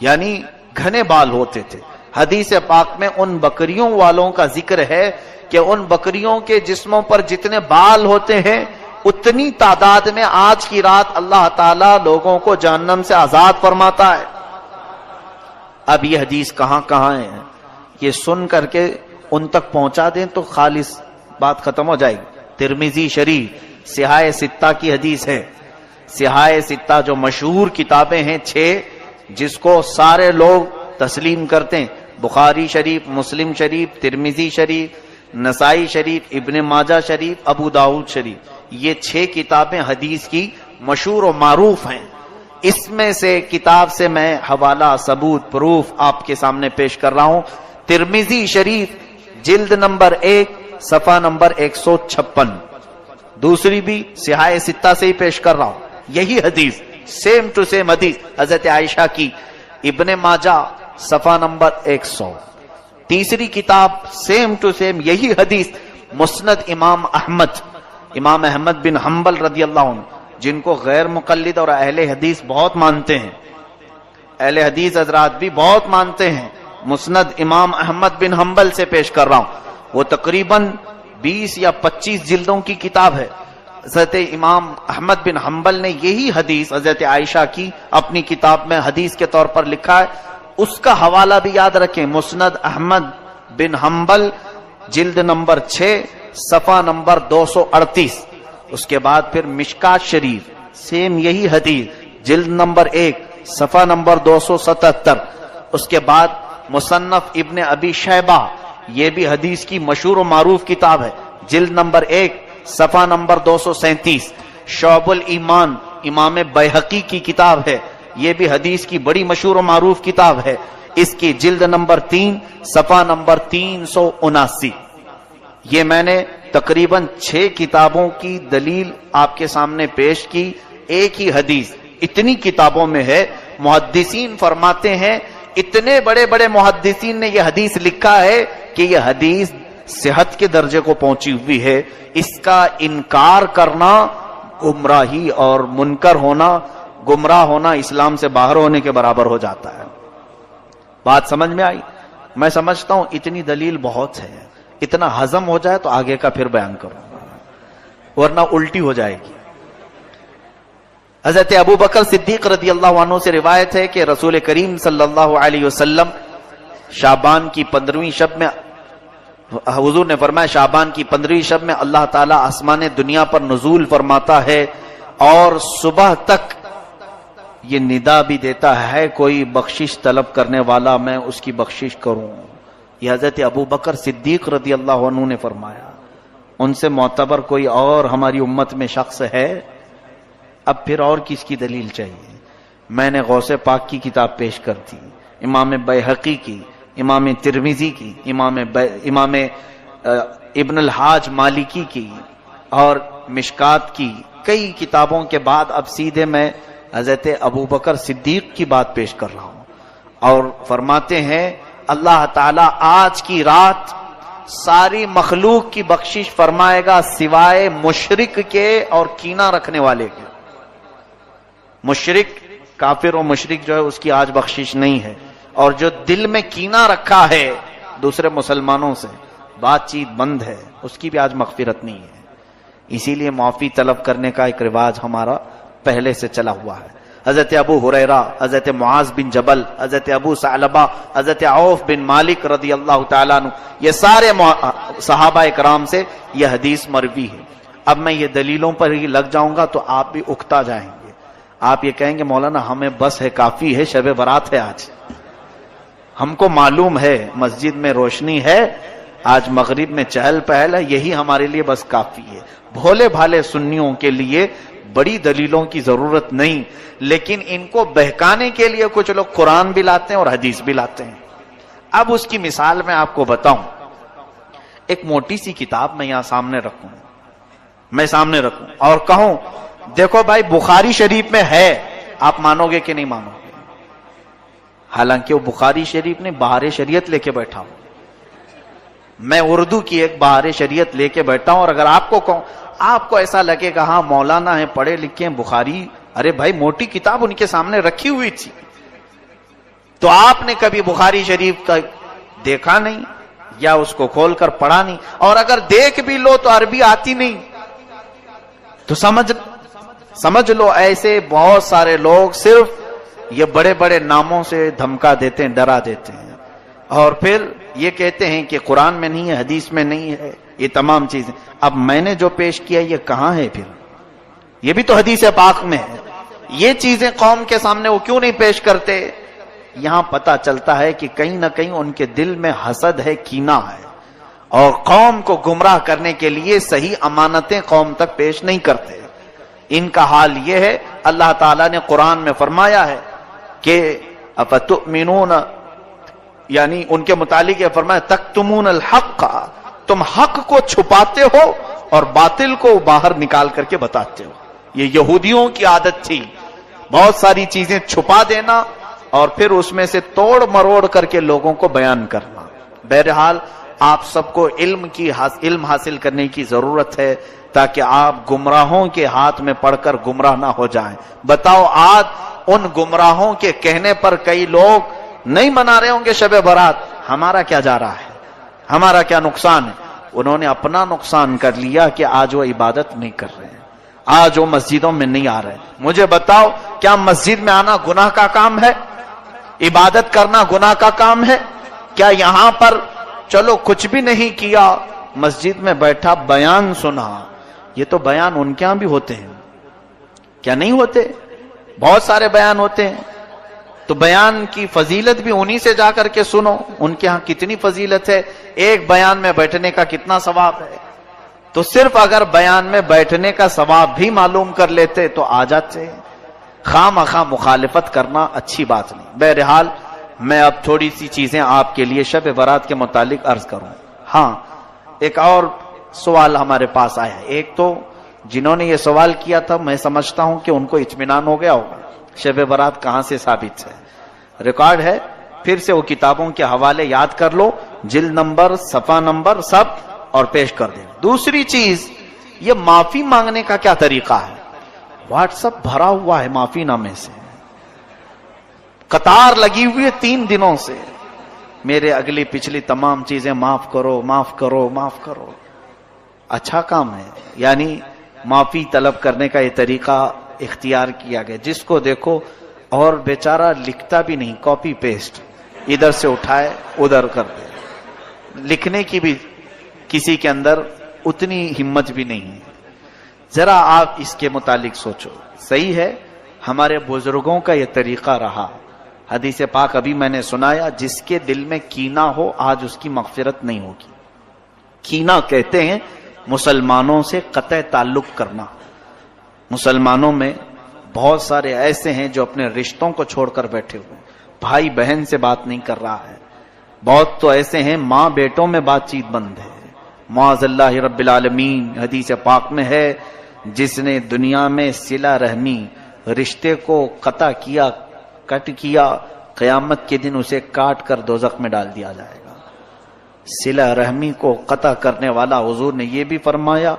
یعنی گھنے بال ہوتے تھے۔ حدیث پاک میں ان بکریوں والوں کا ذکر ہے کہ ان بکریوں کے جسموں پر جتنے بال ہوتے ہیں اتنی تعداد میں آج کی رات اللہ تعالیٰ لوگوں کو جہنم سے آزاد فرماتا ہے۔ اب یہ حدیث کہاں کہاں ہے یہ سن کر کے ان تک پہنچا دیں تو خالص بات ختم ہو جائے گی۔ ترمذی شریف سیاہ ستہ کی حدیث ہے، سیاہ ستہ جو مشہور کتابیں ہیں 6 جس کو سارے لوگ تسلیم کرتے ہیں، بخاری شریف، مسلم شریف، ترمذی شریف، نسائی شریف، ابن ماجہ شریف، ابو داؤد شریف، یہ 6 کتابیں حدیث کی مشہور و معروف ہیں۔ اس میں سے کتاب سے میں حوالہ، ثبوت، پروف آپ کے سامنے پیش کر رہا ہوں۔ ترمذی شریف جلد نمبر 1 صفحہ نمبر 156، دوسری بھی سیاہ ستہ سے ہی پیش کر رہا ہوں، یہی حدیث سیم ٹو سیم حدیث حضرت عائشہ کی، ابن ماجہ صفحہ نمبر 100، تیسری کتاب سیم ٹو سیم یہی حدیث مسند امام احمد بن حنبل رضی اللہ عنہ، جن کو غیر مقلد اور اہل حدیث بہت مانتے ہیں، اہل حدیث حضرات بھی بہت مانتے ہیں، مسند امام احمد بن حنبل سے پیش کر رہا ہوں۔ وہ تقریباً 20 یا 25 جلدوں کی کتاب ہے۔ حضرت امام احمد بن حنبل نے یہی حدیث حضرت عائشہ کی اپنی کتاب میں حدیث کے طور پر لکھا ہے، اس کا حوالہ بھی یاد رکھیں، مسند احمد بن حنبل جلد نمبر 6 صفحہ نمبر 238۔ اس کے بعد پھر مشکات شریف سیم یہی حدیث جلد نمبر 1 صفحہ نمبر 277۔ اس کے بعد مصنف ابن ابی شیبہ، یہ بھی حدیث کی مشہور و معروف کتاب ہے، جلد نمبر 1 صفحہ نمبر 237۔ شعب الایمان امام بیہقی کی کتاب ہے، یہ بھی حدیث کی بڑی مشہور و معروف کتاب ہے، اس کی جلد نمبر 3 صفحہ نمبر 379۔ یہ میں نے تقریباً 6 کتابوں کی دلیل آپ کے سامنے پیش کی، ایک ہی حدیث اتنی کتابوں میں ہے۔ محدثین فرماتے ہیں، اتنے بڑے بڑے محدثین نے یہ حدیث لکھا ہے کہ یہ حدیث صحت کے درجے کو پہنچی ہوئی ہے، اس کا انکار کرنا گمراہی اور منکر ہونا، گمراہ ہونا اسلام سے باہر ہونے کے برابر ہو جاتا ہے۔ بات سمجھ میں آئی؟ میں سمجھتا ہوں اتنی دلیل بہت ہے، اتنا ہضم ہو جائے تو آگے کا پھر بیان کروں گا، ورنہ الٹی ہو جائے گی۔ حضرت ابو بکر صدیق رضی اللہ عنہ سے روایت ہے کہ رسول کریم صلی اللہ علیہ وسلم شعبان کی 15ویں شب میں، حضور نے فرمایا شعبان کی 15ویں شب میں اللہ تعالیٰ آسمان دنیا پر نزول فرماتا ہے اور صبح تک یہ ندا بھی دیتا ہے کوئی بخشش طلب کرنے والا میں اس کی بخشش کروں۔ یہ حضرت ابو بکر صدیق رضی اللہ عنہ نے فرمایا، ان سے معتبر کوئی اور ہماری امت میں شخص ہے؟ اب پھر اور کس کی دلیل چاہیے؟ میں نے غوث پاک کی کتاب پیش کر دی، امام بیہقی کی، امام ترمذی کی، امام ابن الحاج مالکی کی اور مشکات کی، کئی کتابوں کے بعد اب سیدھے میں حضرت ابو بکر صدیق کی بات پیش کر رہا ہوں۔ اور فرماتے ہیں اللہ تعالیٰ آج کی رات ساری مخلوق کی بخشش فرمائے گا سوائے مشرک کے اور کینہ رکھنے والے کے۔ مشرک، کافر و مشرک جو ہے اس کی آج بخشش نہیں ہے، اور جو دل میں کینہ رکھا ہے دوسرے مسلمانوں سے، بات چیت بند ہے، اس کی بھی آج مغفرت نہیں ہے۔ اسی لیے معافی طلب کرنے کا ایک رواج ہمارا پہلے سے چلا ہوا ہے۔ حضرت ابو ہریرہ، حضرت معاذ بن جبل، حضرت ابو ثعلبہ، حضرت عوف بن مالک رضی اللہ تعالیٰ عنہ، یہ سارے صحابہ اکرام سے یہ حدیث مروی ہے۔ اب میں یہ دلیلوں پر ہی لگ جاؤں گا تو آپ بھی اکتا جائیں گے، آپ یہ کہیں گے مولانا ہمیں بس ہے، کافی ہے، شب برات ہے آج، ہم کو معلوم ہے مسجد میں روشنی ہے، آج مغرب میں چہل پہل ہے، یہی ہمارے لیے بس کافی ہے۔ بھولے بھالے سنیوں کے لیے بڑی دلیلوں کی ضرورت نہیں، لیکن ان کو بہکانے کے لیے کچھ لوگ قرآن بھی لاتے ہیں اور حدیث بھی لاتے ہیں۔ اب اس کی مثال میں آپ کو بتاؤں، ایک موٹی سی کتاب میں یہاں سامنے رکھوں اور کہوں دیکھو بھائی بخاری شریف میں ہے، آپ مانو گے کہ نہیں مانو گے؟ حالانکہ وہ بخاری شریف نے بہار شریعت لے کے بیٹھا ہوں، میں اردو کی ایک بہار شریعت لے کے بیٹھا ہوں، اور اگر آپ کو کہوں، آپ کو ایسا لگے گا ہاں مولانا ہیں، پڑھے لکھے ہیں، بخاری، ارے بھائی موٹی کتاب ان کے سامنے رکھی ہوئی تھی، تو آپ نے کبھی بخاری شریف کا دیکھا نہیں یا اس کو کھول کر پڑھا نہیں، اور اگر دیکھ بھی لو تو عربی آتی نہیں، تو سمجھ لو ایسے بہت سارے لوگ صرف یہ بڑے بڑے ناموں سے دھمکا دیتے ہیں، ڈرا دیتے ہیں، اور پھر یہ کہتے ہیں کہ قرآن میں نہیں ہے، حدیث میں نہیں ہے، یہ تمام چیزیں۔ اب میں نے جو پیش کیا یہ کہاں ہے؟ پھر یہ بھی تو حدیث پاک میں ہے، یہ چیزیں قوم کے سامنے وہ کیوں نہیں پیش کرتے؟ یہاں پتہ چلتا ہے کہ کہیں نہ کہیں ان کے دل میں حسد ہے، کینہ ہے، اور قوم کو گمراہ کرنے کے لیے صحیح امانتیں قوم تک پیش نہیں کرتے۔ ان کا حال یہ ہے، اللہ تعالیٰ نے قرآن میں فرمایا ہے کہ افتؤمنون، یعنی ان کے متعلق یہ فرمایا تکتمون الحق، تم حق کو چھپاتے ہو اور باطل کو باہر نکال کر کے بتاتے ہو۔ یہ یہودیوں کی عادت تھی، بہت ساری چیزیں چھپا دینا اور پھر اس میں سے توڑ مروڑ کر کے لوگوں کو بیان کرنا۔ بہرحال آپ سب کو علم حاصل کرنے کی ضرورت ہے تاکہ آپ گمراہوں کے ہاتھ میں پڑ کر گمراہ نہ ہو جائیں۔ بتاؤ آج ان گمراہوں کے کہنے پر کئی لوگ نہیں منا رہے ہوں گے شب برات، ہمارا کیا جا رہا ہے، ہمارا کیا نقصان ہے؟ انہوں نے اپنا نقصان کر لیا کہ آج وہ عبادت نہیں کر رہے ہیں، آج وہ مسجدوں میں نہیں آ رہے ہیں۔ مجھے بتاؤ کیا مسجد میں آنا گناہ کا کام ہے؟ عبادت کرنا گناہ کا کام ہے؟ کیا یہاں پر چلو کچھ بھی نہیں کیا، مسجد میں بیٹھا بیان سنا، یہ تو بیان ان کے ہاں بھی ہوتے ہیں، کیا نہیں ہوتے؟ بہت سارے بیان ہوتے ہیں، تو بیان کی فضیلت بھی انہی سے جا کر کے سنو، ان کے ہاں کتنی فضیلت ہے، ایک بیان میں بیٹھنے کا کتنا ثواب ہے۔ تو صرف اگر بیان میں بیٹھنے کا ثواب بھی معلوم کر لیتے تو آ جاتے، خواہ مخواہ مخالفت کرنا اچھی بات نہیں۔ بہرحال میں اب تھوڑی سی چیزیں آپ کے لیے شب برات کے متعلق عرض کروں۔ ہاں ایک اور سوال ہمارے پاس آیا ہے، ایک تو جنہوں نے یہ سوال کیا تھا میں سمجھتا ہوں کہ ان کو اطمینان ہو گیا ہوگا شب برات کہاں سے ثابت ہے، ریکارڈ ہے، پھر سے وہ کتابوں کے حوالے یاد کر لو، جلد نمبر، صفحہ نمبر سب، اور پیش کر دیں۔ دوسری چیز یہ معافی مانگنے کا کیا طریقہ ہے؟ واٹس ایپ بھرا ہوا ہے معافی نامے سے، قطار لگی ہوئی ہے 3 دنوں سے، میرے اگلی پچھلی تمام چیزیں معاف کرو معاف کرو معاف کرو۔ اچھا کام ہے، یعنی معافی طلب کرنے کا یہ طریقہ اختیار کیا گیا، جس کو دیکھو اور بیچارہ لکھتا بھی نہیں، کاپی پیسٹ ادھر سے اٹھائے ادھر کر دے، لکھنے کی بھی کسی کے اندر اتنی ہمت بھی نہیں ہے۔ ذرا آپ اس کے متعلق سوچو، صحیح ہے ہمارے بزرگوں کا یہ طریقہ رہا، حدیث پاک ابھی میں نے سنایا، جس کے دل میں کینہ ہو آج اس کی مغفرت نہیں ہوگی۔ کینہ کہتے ہیں مسلمانوں سے قطع تعلق کرنا۔ مسلمانوں میں بہت سارے ایسے ہیں جو اپنے رشتوں کو چھوڑ کر بیٹھے ہوئے ہیں، بھائی بہن سے بات نہیں کر رہا ہے، بہت تو ایسے ہیں ماں بیٹوں میں بات چیت بند ہے۔ معاذ اللہ رب العالمین، حدیث پاک میں ہے جس نے دنیا میں صلہ رحمی رشتے کو قطع کیا، کٹ کیا، قیامت کے دن اسے کاٹ کر دوزخ میں ڈال دیا جائے گا۔ صلہ رحمی کو قطع کرنے والا، حضور نے یہ بھی فرمایا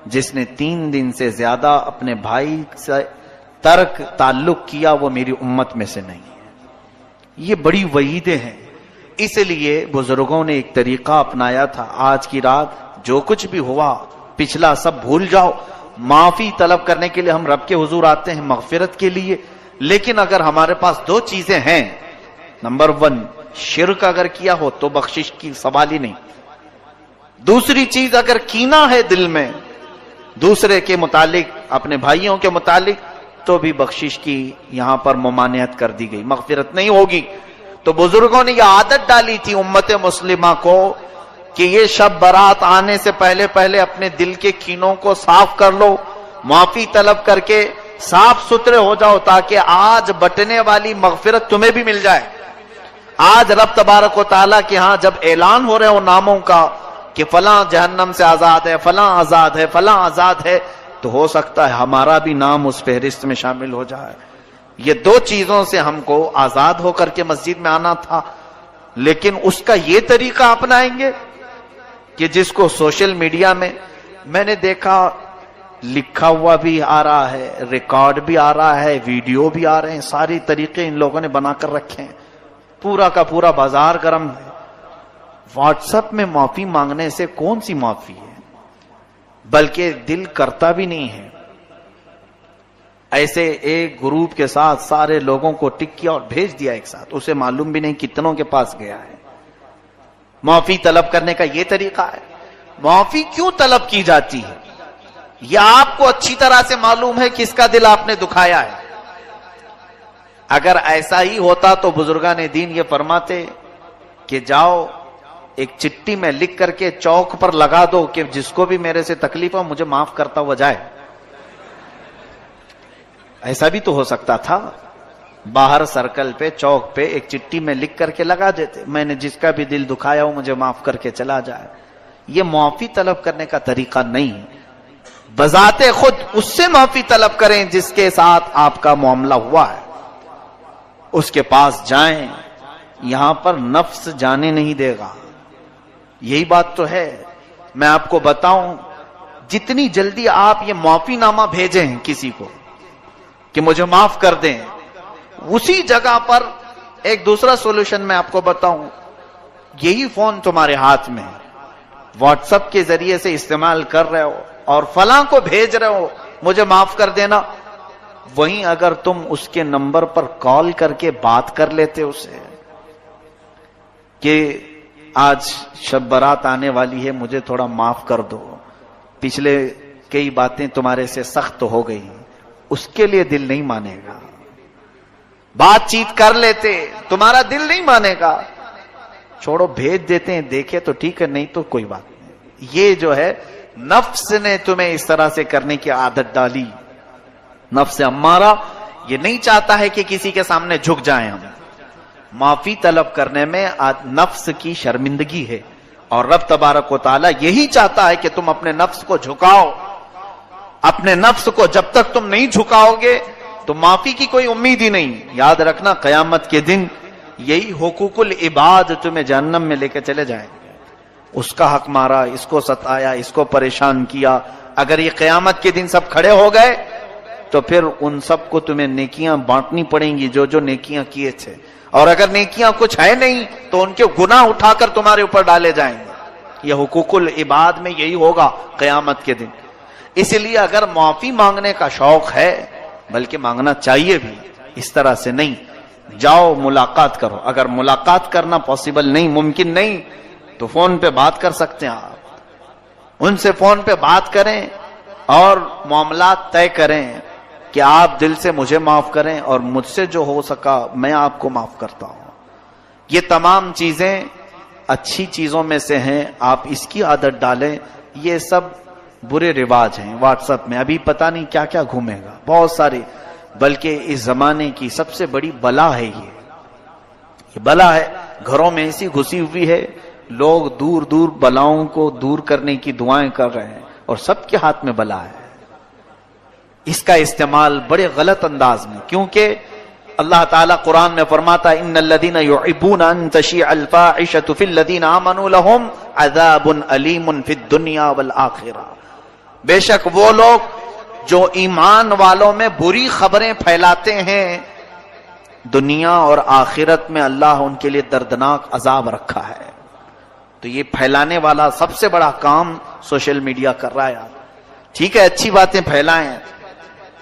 جس نے 3 دن سے زیادہ اپنے بھائی سے ترک تعلق کیا وہ میری امت میں سے نہیں ہے۔ یہ بڑی وعیدیں ہیں، اس لیے بزرگوں نے ایک طریقہ اپنایا تھا، آج کی رات جو کچھ بھی ہوا پچھلا سب بھول جاؤ، معافی طلب کرنے کے لیے ہم رب کے حضور آتے ہیں مغفرت کے لیے، لیکن اگر ہمارے پاس 2 چیزیں ہیں، نمبر 1 شرک اگر کیا ہو تو بخشش کی سوال ہی نہیں، دوسری چیز اگر کینہ ہے دل میں دوسرے کے متعلق، اپنے بھائیوں کے متعلق، تو بھی بخشش کی یہاں پر ممانعت کر دی گئی، مغفرت نہیں ہوگی۔ تو بزرگوں نے یہ عادت ڈالی تھی امت مسلمہ کو کہ یہ شب برات آنے سے پہلے پہلے اپنے دل کے کینوں کو صاف کر لو، معافی طلب کر کے صاف ستھرے ہو جاؤ، تاکہ آج بٹنے والی مغفرت تمہیں بھی مل جائے۔ آج رب تبارک و تعالیٰ کے ہاں جب اعلان ہو رہے ہو ناموں کا کہ فلاں جہنم سے آزاد ہے، فلاں آزاد ہے، فلاں آزاد ہے، تو ہو سکتا ہے ہمارا بھی نام اس فہرست میں شامل ہو جائے۔ یہ 2 چیزوں سے ہم کو آزاد ہو کر کے مسجد میں آنا تھا، لیکن اس کا یہ طریقہ اپنائیں گے کہ جس کو سوشل میڈیا میں نے دیکھا لکھا ہوا بھی آ رہا ہے، ریکارڈ بھی آ رہا ہے، ویڈیو بھی آ رہے ہیں، ساری طریقے ان لوگوں نے بنا کر رکھے ہیں، پورا کا پورا بازار گرم ہے۔ واٹس ایپ میں معافی مانگنے سے کون سی معافی ہے، بلکہ دل کرتا بھی نہیں ہے۔ ایسے ایک گروپ کے ساتھ سارے لوگوں کو ٹک کیا اور بھیج دیا ایک ساتھ، اسے معلوم بھی نہیں کتنوں کے پاس گیا ہے۔ معافی طلب کرنے کا یہ طریقہ ہے۔ معافی کیوں طلب کی جاتی ہے یہ آپ کو اچھی طرح سے معلوم ہے کس کا دل آپ نے دکھایا ہے۔ اگر ایسا ہی ہوتا تو بزرگان دین یہ فرماتے کہ جاؤ ایک چٹھی میں لکھ کر کے چوک پر لگا دو کہ جس کو بھی میرے سے تکلیف ہو مجھے معاف کرتا ہوا جائے۔ ایسا بھی تو ہو سکتا تھا، باہر سرکل پہ چوک پہ ایک چٹھی میں لکھ کر کے لگا دیتے، میں نے جس کا بھی دل دکھایا ہو مجھے معاف کر کے چلا جائے۔ یہ معافی طلب کرنے کا طریقہ نہیں ہے۔ بذات خود اس سے معافی طلب کریں جس کے ساتھ آپ کا معاملہ ہوا ہے، اس کے پاس جائیں، یہاں پر نفس جانے نہیں دے گا، یہی بات تو ہے. میں آپ کو بتاؤں، جتنی جلدی آپ یہ معافی نامہ بھیجیں کسی کو کہ مجھے معاف کر دیں، اسی جگہ پر ایک دوسرا سولوشن میں آپ کو بتاؤں، یہی فون تمہارے ہاتھ میں واٹس ایپ کے ذریعے سے استعمال کر رہے ہو اور فلاں کو بھیج رہے ہو مجھے معاف کر دینا، وہیں اگر تم اس کے نمبر پر کال کر کے بات کر لیتے اسے کہ آج شب برات آنے والی ہے، مجھے تھوڑا معاف کر دو، پچھلے کئی باتیں تمہارے سے سخت ہو گئی، اس کے لیے دل نہیں مانے گا. بات چیت کر لیتے، تمہارا دل نہیں مانے گا. چھوڑو، بھیج دیتے ہیں، دیکھے تو ٹھیک ہے، نہیں تو کوئی بات نہیں. یہ جو ہے نفس نے تمہیں اس طرح سے کرنے کی عادت ڈالی. نفس امارہ یہ نہیں چاہتا ہے کہ کسی کے سامنے جھک جائیں ہم. معافی طلب کرنے میں نفس کی شرمندگی ہے، اور رب تبارک و تعالی یہی چاہتا ہے کہ تم اپنے نفس کو جھکاؤ. اپنے نفس کو جب تک تم نہیں جھکاؤ گے تو معافی کی کوئی امید ہی نہیں. یاد رکھنا قیامت کے دن یہی حقوق العباد تمہیں جہنم میں لے کے چلے جائیں گے. اس کا حق مارا، اس کو ستایا، اس کو پریشان کیا. اگر یہ قیامت کے دن سب کھڑے ہو گئے تو پھر ان سب کو تمہیں نیکیاں بانٹنی پڑیں گی جو جو نیکیاں کیے تھے، اور اگر نیکیاں کچھ ہے نہیں تو ان کے گناہ اٹھا کر تمہارے اوپر ڈالے جائیں گے. یہ حقوق العباد میں یہی ہوگا قیامت کے دن. اس لیے اگر معافی مانگنے کا شوق ہے، بلکہ مانگنا چاہیے بھی، اس طرح سے نہیں. جاؤ ملاقات کرو. اگر ملاقات کرنا پاسبل نہیں، ممکن نہیں، تو فون پہ بات کر سکتے ہیں آپ. ان سے فون پہ بات کریں اور معاملات طے کریں کہ آپ دل سے مجھے معاف کریں اور مجھ سے جو ہو سکا میں آپ کو معاف کرتا ہوں. یہ تمام چیزیں اچھی چیزوں میں سے ہیں، آپ اس کی عادت ڈالیں. یہ سب برے رواج ہیں واٹس ایپ میں، ابھی پتہ نہیں کیا کیا گھومے گا، بہت ساری. بلکہ اس زمانے کی سب سے بڑی بلا ہے یہ بلا ہے. گھروں میں ایسی گھسی ہوئی ہے، لوگ دور دور بلاؤں کو دور کرنے کی دعائیں کر رہے ہیں، اور سب کے ہاتھ میں بلا ہے. اس کا استعمال بڑے غلط انداز میں، کیونکہ اللہ تعالیٰ قرآن میں فرماتا ہے ان الذین یحبون ان تشیع الفاحشۃ فی الذین آمنوا لہم عذاب علیم فی الدنیا والآخرہ. بے شک وہ لوگ جو ایمان والوں میں بری خبریں پھیلاتے ہیں، دنیا اور آخرت میں اللہ ان کے لیے دردناک عذاب رکھا ہے. تو یہ پھیلانے والا سب سے بڑا کام سوشل میڈیا کر رہا ہے. ٹھیک ہے، اچھی باتیں پھیلائیں،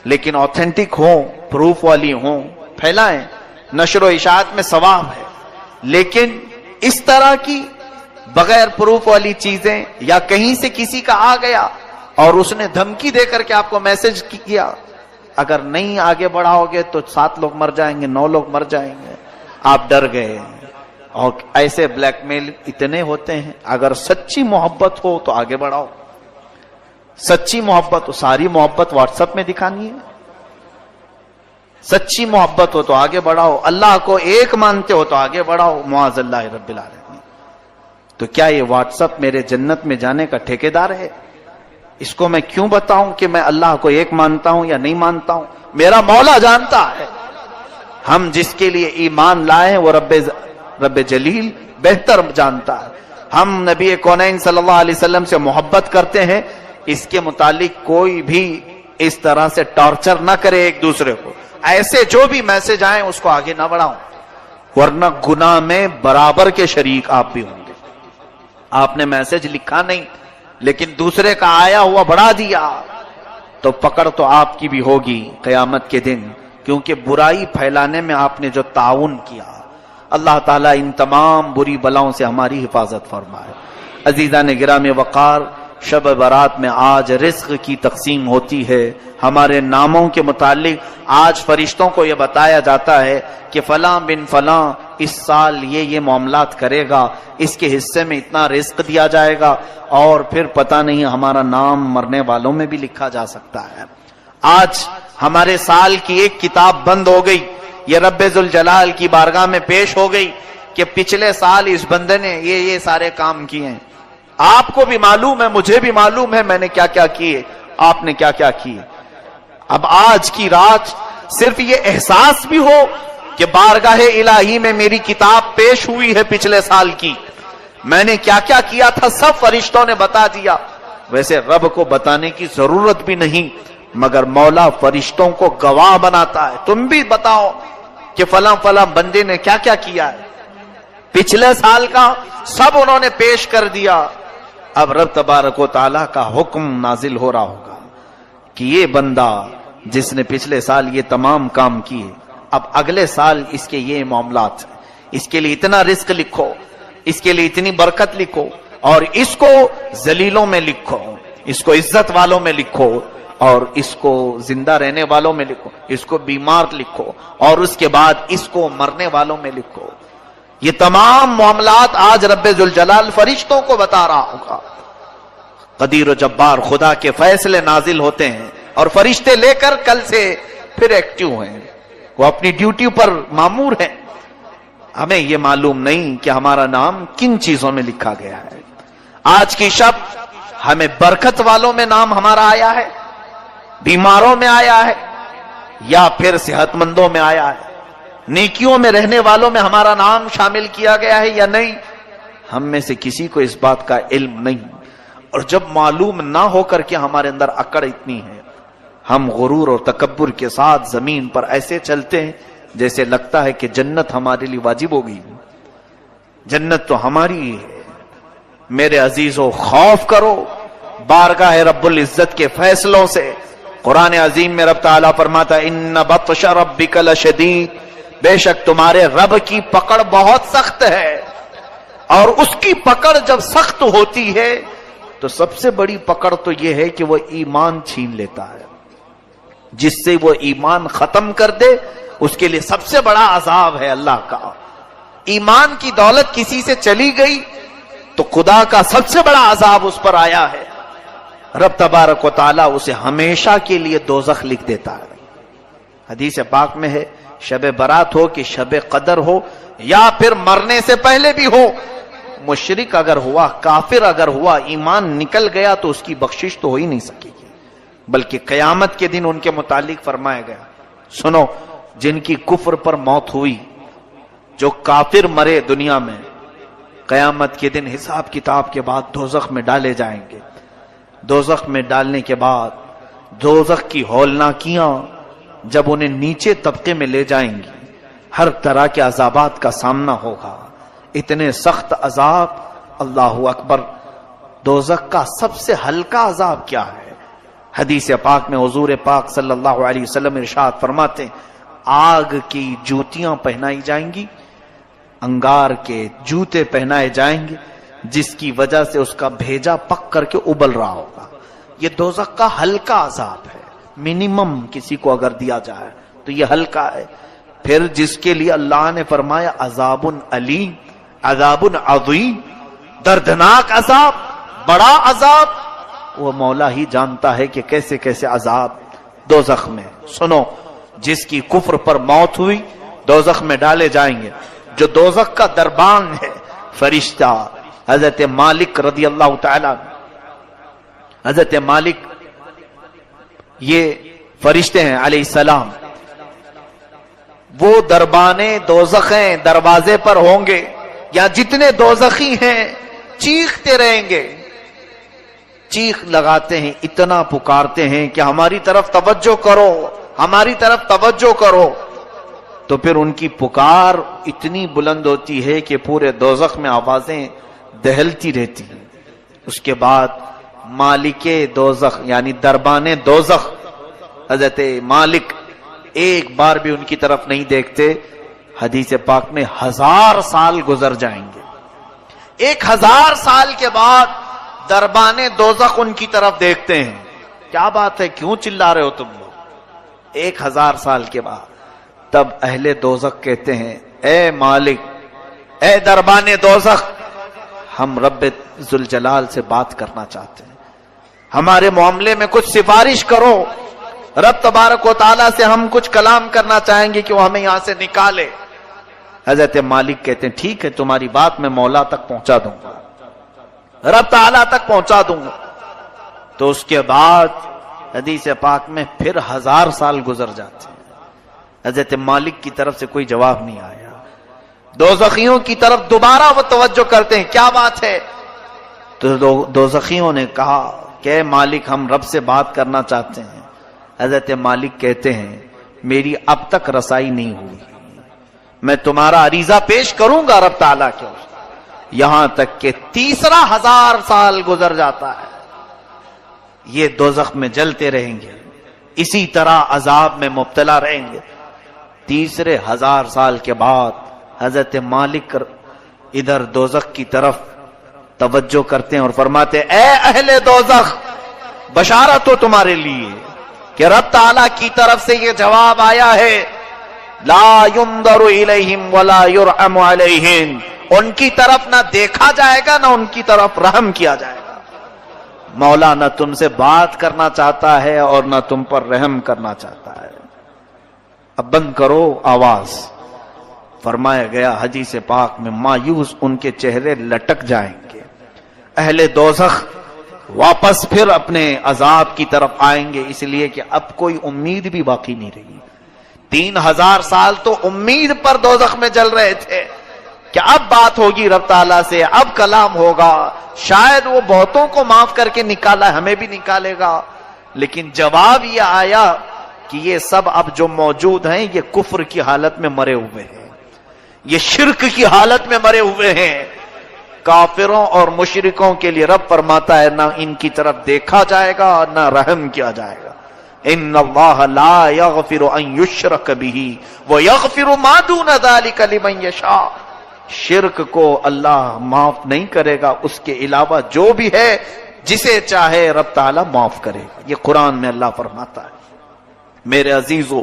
لیکن آتھینٹک ہوں، پروف والی ہوں، پھیلائیں. نشر و اشاعت میں ثواب ہے، لیکن اس طرح کی بغیر پروف والی چیزیں، یا کہیں سے کسی کا آ گیا اور اس نے دھمکی دے کر کے آپ کو میسج کیا، اگر نہیں آگے بڑھاؤ گے تو 7 لوگ مر جائیں گے، 9 لوگ مر جائیں گے. آپ ڈر گئے. اور ایسے بلیک میل اتنے ہوتے ہیں. اگر سچی محبت ہو تو آگے بڑھاؤ. سچی محبت ہو، ساری محبت واٹس ایپ میں دکھانی ہے. سچی محبت ہو تو آگے بڑھاؤ. اللہ کو ایک مانتے ہو تو آگے بڑھاؤ. معاذ اللہ رب العالمین. تو کیا یہ واٹس ایپ میرے جنت میں جانے کا ٹھیکیدار ہے؟ اس کو میں کیوں بتاؤں کہ میں اللہ کو ایک مانتا ہوں یا نہیں مانتا ہوں؟ میرا مولا جانتا ہے. ہم جس کے لیے ایمان لائے ہیں وہ رب جلیل بہتر جانتا ہے. ہم نبی کونین صلی اللہ علیہ وسلم سے محبت کرتے ہیں، اس کے متعلق کوئی بھی اس طرح سے ٹارچر نہ کرے ایک دوسرے کو. ایسے جو بھی میسج آئیں اس کو آگے نہ بڑھاؤں، ورنہ گناہ میں برابر کے شریک آپ بھی ہوں گے. آپ نے میسج لکھا نہیں لیکن دوسرے کا آیا ہوا بڑھا دیا تو پکڑ تو آپ کی بھی ہوگی قیامت کے دن، کیونکہ برائی پھیلانے میں آپ نے جو تعاون کیا. اللہ تعالیٰ ان تمام بری بلاؤں سے ہماری حفاظت فرمائے. عزیزان گرامی وقار، شب برات میں آج رزق کی تقسیم ہوتی ہے. ہمارے ناموں کے متعلق آج فرشتوں کو یہ بتایا جاتا ہے کہ فلاں بن فلاں اس سال یہ معاملات کرے گا، اس کے حصے میں اتنا رزق دیا جائے گا، اور پھر پتہ نہیں ہمارا نام مرنے والوں میں بھی لکھا جا سکتا ہے. آج ہمارے سال کی ایک کتاب بند ہو گئی، یہ رب ذوالجلال کی بارگاہ میں پیش ہو گئی کہ پچھلے سال اس بندے نے یہ سارے کام کیے ہیں. آپ کو بھی معلوم ہے، مجھے بھی معلوم ہے میں نے کیا کیا کیے، آپ نے کیا کیا کیے. اب آج کی رات صرف یہ احساس بھی ہو کہ بارگاہ الہی میں میری کتاب پیش ہوئی ہے پچھلے سال کی، میں نے کیا کیا کیا تھا سب فرشتوں نے بتا دیا. ویسے رب کو بتانے کی ضرورت بھی نہیں، مگر مولا فرشتوں کو گواہ بناتا ہے. تم بھی بتاؤ کہ فلاں فلاں بندے نے کیا کیا کیا ہے. پچھلے سال کا سب انہوں نے پیش کر دیا. اب رب تبارک و تعالیٰ کا حکم نازل ہو رہا ہوگا کہ یہ بندہ جس نے پچھلے سال یہ تمام کام کیے، اب اگلے سال اس کے یہ معاملات، اس کے لیے اتنا رزق لکھو، اس کے لیے اتنی برکت لکھو، اور اس کو ذلیلوں میں لکھو، اس کو عزت والوں میں لکھو، اور اس کو زندہ رہنے والوں میں لکھو، اس کو بیمار لکھو، اور اس کے بعد اس کو مرنے والوں میں لکھو. یہ تمام معاملات آج رب ذوالجلال فرشتوں کو بتا رہا ہوگا. قدیر و جبار خدا کے فیصلے نازل ہوتے ہیں اور فرشتے لے کر کل سے پھر ایکٹیو ہیں، وہ اپنی ڈیوٹی پر مامور ہیں. ہمیں یہ معلوم نہیں کہ ہمارا نام کن چیزوں میں لکھا گیا ہے. آج کی شب ہمیں برکت والوں میں نام ہمارا آیا ہے، بیماروں میں آیا ہے، یا پھر صحت مندوں میں آیا ہے، نیکیوں میں رہنے والوں میں ہمارا نام شامل کیا گیا ہے یا نہیں. ہم میں سے کسی کو اس بات کا علم نہیں. اور جب معلوم نہ ہو کر کے ہمارے اندر اکڑ اتنی ہے، ہم غرور اور تکبر کے ساتھ زمین پر ایسے چلتے ہیں جیسے لگتا ہے کہ جنت ہمارے لیے واجب ہوگی. جنت تو ہماری ہے. میرے عزیزو، خوف کرو بارگاہ رب العزت کے فیصلوں سے. قرآن عظیم میں رب تعالیٰ فرماتا ہے ان بطش ربک لشدید، بے شک تمہارے رب کی پکڑ بہت سخت ہے. اور اس کی پکڑ جب سخت ہوتی ہے تو سب سے بڑی پکڑ تو یہ ہے کہ وہ ایمان چھین لیتا ہے. جس سے وہ ایمان ختم کر دے اس کے لیے سب سے بڑا عذاب ہے اللہ کا. ایمان کی دولت کسی سے چلی گئی تو خدا کا سب سے بڑا عذاب اس پر آیا ہے. رب تبارک و تعالیٰ اسے ہمیشہ کے لیے دوزخ لکھ دیتا ہے. حدیث پاک میں ہے شب برات ہو کہ شب قدر ہو یا پھر مرنے سے پہلے بھی ہو، مشرک اگر ہوا، کافر اگر ہوا، ایمان نکل گیا تو اس کی بخشش تو ہو ہی نہیں سکے گی، بلکہ قیامت کے دن ان کے متعلق فرمایا گیا. سنو، جن کی کفر پر موت ہوئی، جو کافر مرے دنیا میں، قیامت کے دن حساب کتاب کے بعد دوزخ میں ڈالے جائیں گے. دوزخ میں ڈالنے کے بعد دوزخ کی ہولناکیاں جب انہیں نیچے طبقے میں لے جائیں گی، ہر طرح کے عذابات کا سامنا ہوگا. اتنے سخت عذاب. اللہ اکبر. دوزخ کا سب سے ہلکا عذاب کیا ہے؟ حدیث پاک میں حضور پاک صلی اللہ علیہ وسلم ارشاد فرماتے ہیں آگ کی جوتیاں پہنائی جائیں گی، انگار کے جوتے پہنائے جائیں گے، جس کی وجہ سے اس کا بھیجا پک کر کے ابل رہا ہوگا. یہ دوزخ کا ہلکا عذاب ہے. منیمم کسی کو اگر دیا جائے تو یہ ہلکا ہے. پھر جس کے لیے اللہ نے فرمایا عذاب علیم، عذاب عظیم، دردناک عذاب، بڑا عذاب، وہ مولا ہی جانتا ہے کہ کیسے کیسے عذاب دوزخ میں. سنو، جس کی کفر پر موت ہوئی دوزخ میں ڈالے جائیں گے. جو دوزخ کا دربان ہے، فرشتہ حضرت مالک رضی اللہ تعالی، حضرت مالک یہ فرشتے ہیں علیہ السلام، وہ دربانے دوزخیں دروازے پر ہوں گے، یا جتنے دوزخی ہیں چیختے رہیں گے، چیخ لگاتے ہیں، اتنا پکارتے ہیں کہ ہماری طرف توجہ کرو، ہماری طرف توجہ کرو. تو پھر ان کی پکار اتنی بلند ہوتی ہے کہ پورے دوزخ میں آوازیں دہلتی رہتی ہیں. اس کے بعد مالک دوزخ یعنی دربان دوزخ حضرت مالک ایک بار بھی ان کی طرف نہیں دیکھتے. حدیث پاک میں 1000 سال گزر جائیں گے. 1000 سال کے بعد دربان دوزخ ان کی طرف دیکھتے ہیں. کیا بات ہے، کیوں چلا رہے ہو تم لوگ؟ 1000 سال کے بعد تب اہل دوزخ کہتے ہیں اے مالک، اے دربان دوزخ، ہم رب ذوالجلال سے بات کرنا چاہتے ہیں، ہمارے معاملے میں کچھ سفارش کرو. رب تبارک و تعالیٰ سے ہم کچھ کلام کرنا چاہیں گے کہ وہ ہمیں یہاں سے نکالے. حضرت مالک کہتے ہیں ٹھیک ہے، تمہاری بات میں مولا تک پہنچا دوں گا، رب تعالیٰ تک پہنچا دوں گا. تو اس کے بعد حدیث پاک میں پھر 1000 سال گزر جاتے ہیں. حضرت مالک کی طرف سے کوئی جواب نہیں آیا. دوزخیوں کی طرف دوبارہ وہ توجہ کرتے ہیں، کیا بات ہے؟ تو دوزخیوں نے کہا کہ مالک ہم رب سے بات کرنا چاہتے ہیں۔ حضرت مالک کہتے ہیں میری اب تک رسائی نہیں ہوئی، میں تمہارا عریضہ پیش کروں گا رب تعالیٰ کے، یہاں تک کہ 30,000 سال گزر جاتا ہے، یہ دوزخ میں جلتے رہیں گے، اسی طرح عذاب میں مبتلا رہیں گے۔ 30,000 سال کے بعد حضرت مالک ادھر دوزخ کی طرف توجہ کرتے ہیں اور فرماتے اے اہل دوزخ، بشارت ہو تمہارے لیے کہ رب تعالیٰ کی طرف سے یہ جواب آیا ہے، لا ينظر الیہم ولا یرحم علیہم، ان کی طرف نہ دیکھا جائے گا نہ ان کی طرف رحم کیا جائے گا۔ مولا نہ تم سے بات کرنا چاہتا ہے اور نہ تم پر رحم کرنا چاہتا ہے۔ اب بند کرو آواز۔ فرمایا گیا حدیث پاک میں مایوس ان کے چہرے لٹک جائیں گے، اہل دوزخ واپس پھر اپنے عذاب کی طرف آئیں گے، اس لیے کہ اب کوئی امید بھی باقی نہیں رہی۔ 3,000 سال تو امید پر دوزخ میں جل رہے تھے کہ اب بات ہوگی رب تعالیٰ سے، اب کلام ہوگا، شاید وہ بہتوں کو معاف کر کے نکالا، ہمیں بھی نکالے گا، لیکن جواب یہ آیا کہ یہ سب اب جو موجود ہیں یہ کفر کی حالت میں مرے ہوئے ہیں، یہ شرک کی حالت میں مرے ہوئے ہیں۔ کافروں اور مشرکوں کے لیے رب فرماتا ہے نہ ان کی طرف دیکھا جائے گا نہ رحم کیا جائے گا۔ ان اللہ لا یغفر ان یشرک بہ ویغفر ما دون ذلک لمن یشاء، شرک کو اللہ معاف نہیں کرے گا، اس کے علاوہ جو بھی ہے جسے چاہے رب تعالیٰ معاف کرے گا، یہ قرآن میں اللہ فرماتا ہے۔ میرے عزیزو،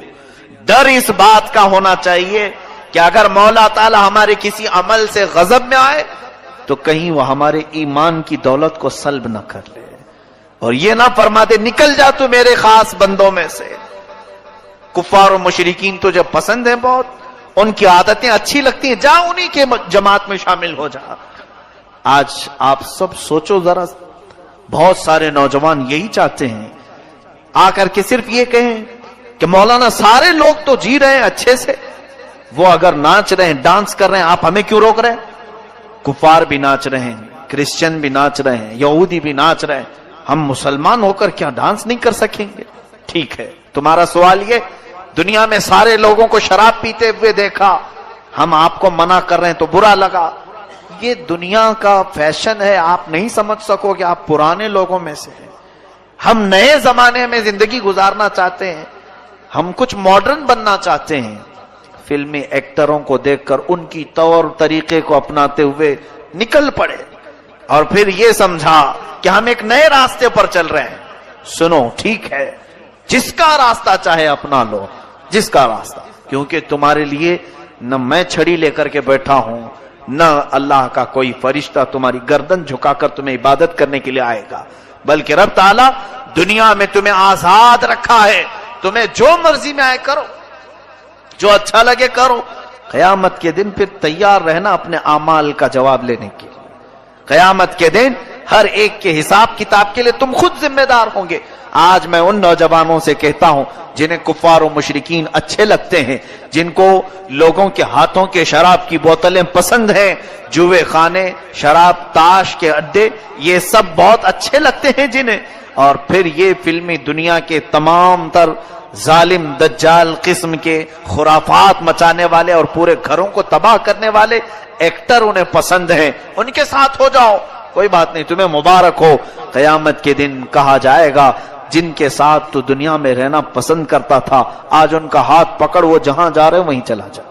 ڈر اس بات کا ہونا چاہیے کہ اگر مولا تعالیٰ ہمارے کسی عمل سے غضب میں آئے تو کہیں وہ ہمارے ایمان کی دولت کو سلب نہ کر لے، اور یہ نہ فرما دے نکل جا تو میرے خاص بندوں میں سے۔ کفار و مشرکین تو جب پسند ہیں بہت، ان کی عادتیں اچھی لگتی ہیں، جا انہی کے جماعت میں شامل ہو جا۔ آج آپ سب سوچو ذرا، بہت سارے نوجوان یہی چاہتے ہیں آ کر کے صرف یہ کہیں کہ مولانا سارے لوگ تو جی رہے ہیں اچھے سے، وہ اگر ناچ رہے ہیں ڈانس کر رہے ہیں آپ ہمیں کیوں روک رہے ہیں؟ کفار بھی ناچ رہے ہیں، کرسچن بھی ناچ رہے ہیں، یہودی بھی ناچ رہے ہیں، ہم مسلمان ہو کر کیا ڈانس نہیں کر سکیں گے؟ ٹھیک ہے، تمہارا سوال یہ دنیا میں سارے لوگوں کو شراب پیتے ہوئے دیکھا، ہم آپ کو منع کر رہے ہیں تو برا لگا، یہ دنیا کا فیشن ہے، آپ نہیں سمجھ سکو کہ آپ پرانے لوگوں میں سے ہیں۔ ہم نئے زمانے میں زندگی گزارنا چاہتے ہیں، ہم کچھ ماڈرن بننا چاہتے ہیں۔ فلمی ایکٹروں کو دیکھ کر ان کی طور طریقے کو اپناتے ہوئے نکل پڑے اور پھر یہ سمجھا کہ ہم ایک نئے راستے پر چل رہے ہیں۔ سنو، ٹھیک ہے، جس کا راستہ چاہے اپنا لو، جس کا راستہ، کیونکہ تمہارے لیے نہ میں چھڑی لے کر کے بیٹھا ہوں، نہ اللہ کا کوئی فرشتہ تمہاری گردن جھکا کر تمہیں عبادت کرنے کے لیے آئے گا، بلکہ رب تعالیٰ دنیا میں تمہیں آزاد رکھا ہے، تمہیں جو مرضی میں آئے کرو، جو اچھا لگے کرو۔ قیامت کے دن پھر تیار رہنا اپنے اعمال کا جواب لینے کے لیے۔ قیامت کے دن ہر ایک کے حساب کتاب کے لیے تم خود ذمہ دار ہوں گے۔ آج میں ان نوجوانوں سے کہتا ہوں جنہیں کفار و مشرکین اچھے لگتے ہیں، جن کو لوگوں کے ہاتھوں کے شراب کی بوتلیں پسند ہیں، جوئے خانے، شراب، تاش کے اڈے، یہ سب بہت اچھے لگتے ہیں جنہیں، اور پھر یہ فلمی دنیا کے تمام تر ظالم دجال قسم کے خرافات مچانے والے اور پورے گھروں کو تباہ کرنے والے ایکٹر انہیں پسند ہیں، ان کے ساتھ ہو جاؤ، کوئی بات نہیں، تمہیں مبارک ہو۔ قیامت کے دن کہا جائے گا جن کے ساتھ تو دنیا میں رہنا پسند کرتا تھا، آج ان کا ہاتھ پکڑ، وہ جہاں جا رہے وہیں چلا جا،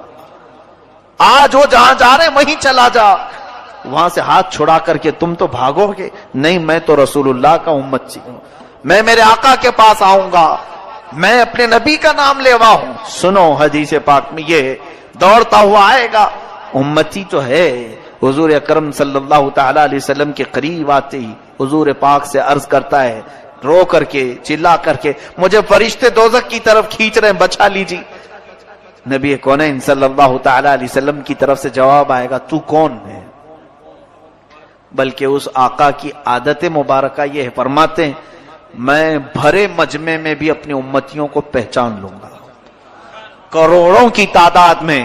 آج وہ جہاں جا رہے وہیں چلا جا، وہاں سے ہاتھ چھڑا کر کے تم تو بھاگو گے، نہیں میں تو رسول اللہ کا امتی ہوں، میں میرے آقا کے پاس آؤں گا، میں اپنے نبی کا نام لیوا ہوں۔ سنو، حدیث پاک میں یہ دوڑتا ہوا آئے گا، امتی تو ہے۔ حضور اکرم صلی اللہ تعالی علیہ وسلم کے قریب آتے ہی حضور پاک سے عرض کرتا ہے، رو کر کے، چلا کر کے، مجھے فرشتے دوزخ کی طرف کھینچ رہے ہیں، بچا لیجیے۔ نبی کونین صلی اللہ تعالی علیہ وسلم کی طرف سے جواب آئے گا، تو کون ہے؟ بلکہ اس آقا کی عادت مبارکہ یہ ہے، فرماتے ہیں میں بھرے مجمع میں بھی اپنی امتیوں کو پہچان لوں گا، کروڑوں کی تعداد میں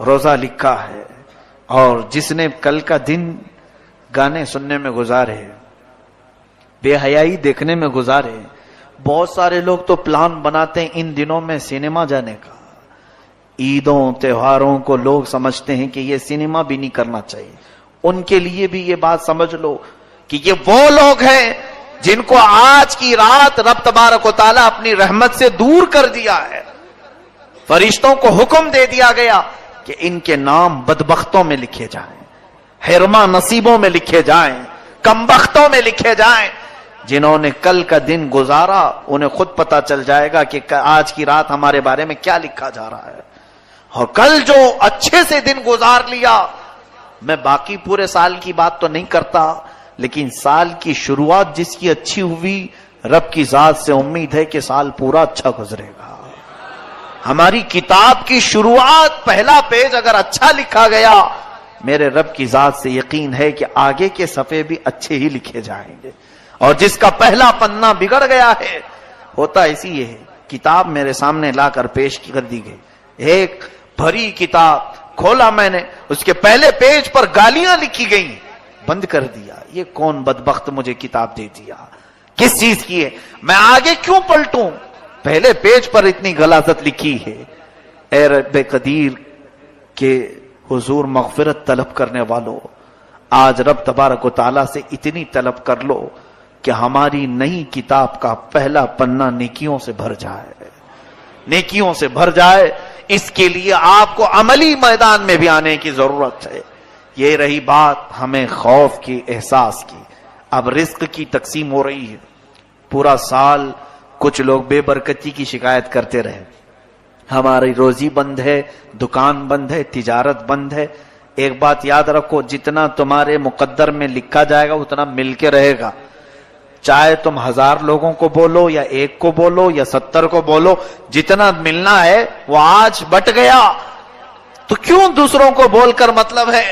روزہ لکھا ہے، اور جس نے کل کا دن گانے سننے میں گزارے، بے حیائی دیکھنے میں گزارے. بہت سارے لوگ تو پلان بناتے ہیں ان دنوں میں سینما جانے کا. عیدوں تہواروں کو لوگ سمجھتے ہیں کہ یہ سینما بھی نہیں کرنا چاہیے. ان کے لیے بھی یہ بات سمجھ لو کہ یہ وہ لوگ ہیں جن کو آج کی رات رب تبارک و تعالیٰ اپنی رحمت سے دور کر دیا ہے. فرشتوں کو حکم دے دیا گیا کہ ان کے نام بدبختوں میں لکھے جائیں، حرما نصیبوں میں لکھے جائیں، کمبختوں میں لکھے جائیں. جنہوں نے کل کا دن گزارا انہیں خود پتا چل جائے گا کہ آج کی رات ہمارے بارے میں کیا لکھا جا رہا ہے. اور کل جو اچھے سے دن گزار لیا، میں باقی پورے سال کی بات تو نہیں کرتا، لیکن سال کی شروعات جس کی اچھی ہوئی، رب کی ذات سے امید ہے کہ سال پورا اچھا گزرے گا. ہماری کتاب کی شروعات پہلا پیج اگر اچھا لکھا گیا، میرے رب کی ذات سے یقین ہے کہ آگے کے صفحے بھی اچھے ہی لکھے جائیں گے. اور جس کا پہلا پنہ بگڑ گیا ہے، ہوتا اسی یہ ہے. کتاب میرے سامنے لا کر پیش کر دی گئی، ایک بھری کتاب کھولا میں نے، اس کے پہلے پیج پر گالیاں لکھی گئی، بند کر دیا. یہ کون بدبخت مجھے کتاب دے دیا، کس چیز کی ہے، میں آگے کیوں پلٹوں، پہلے پیج پر اتنی غلاظت لکھی ہے. اے رب قدیر کے حضور مغفرت طلب کرنے والوں، آج رب تبارک و تعالیٰ سے اتنی طلب کر لو کہ ہماری نئی کتاب کا پہلا پنہ نیکیوں سے بھر جائے، نیکیوں سے بھر جائے. اس کے لیے آپ کو عملی میدان میں بھی آنے کی ضرورت ہے. یہ رہی بات ہمیں خوف کی، احساس کی. اب رزق کی تقسیم ہو رہی ہے. پورا سال کچھ لوگ بے برکتی کی شکایت کرتے رہے، ہماری روزی بند ہے، دکان بند ہے، تجارت بند ہے. ایک بات یاد رکھو، جتنا تمہارے مقدر میں لکھا جائے گا اتنا مل کے رہے گا. چاہے تم 1000 لوگوں کو بولو یا 1 کو بولو یا 70 کو بولو، جتنا ملنا ہے وہ آج بٹ گیا. تو کیوں دوسروں کو بول کر مطلب ہے؟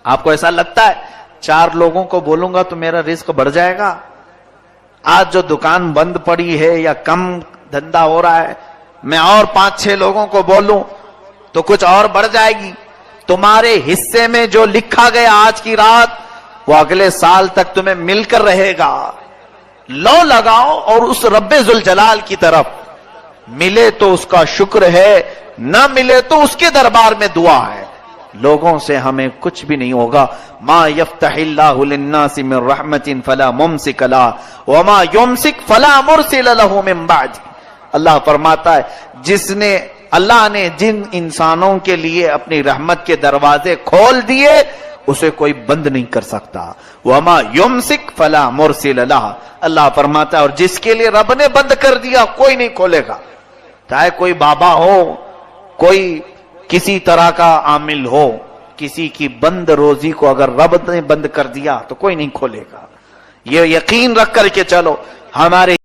آپ کو ایسا لگتا ہے 4 لوگوں کو بولوں گا تو میرا رزق بڑھ جائے گا؟ آج جو دکان بند پڑی ہے یا کم دھندا ہو رہا ہے، میں اور 5-6 لوگوں کو بولوں تو کچھ اور بڑھ جائے گی. تمہارے حصے میں جو لکھا گیا آج کی رات، وہ اگلے سال تک تمہیں مل کر رہے گا. لو لگاؤ اور اس رب ذوالجلال کی طرف، ملے تو اس کا شکر ہے، نہ ملے تو اس کے دربار میں دعا ہے. لوگوں سے ہمیں کچھ بھی نہیں ہوگا. ما یفتح اللہ للناس من رحمت فلا ممسک لہ وما یمسک فلا مرسل لہ من بعد. اللہ فرماتا ہے اللہ نے جن انسانوں کے لیے اپنی رحمت کے دروازے کھول دیے اسے کوئی بند نہیں کر سکتا. وما یمسک فلا مرسل لہ. اللہ فرماتا ہے اور جس کے لیے رب نے بند کر دیا کوئی نہیں کھولے گا. چاہے کوئی بابا ہو، کوئی کسی طرح کا عامل ہو، کسی کی بند روزی کو اگر رب نے بند کر دیا تو کوئی نہیں کھولے گا. یہ یقین رکھ کر کے چلو. ہمارے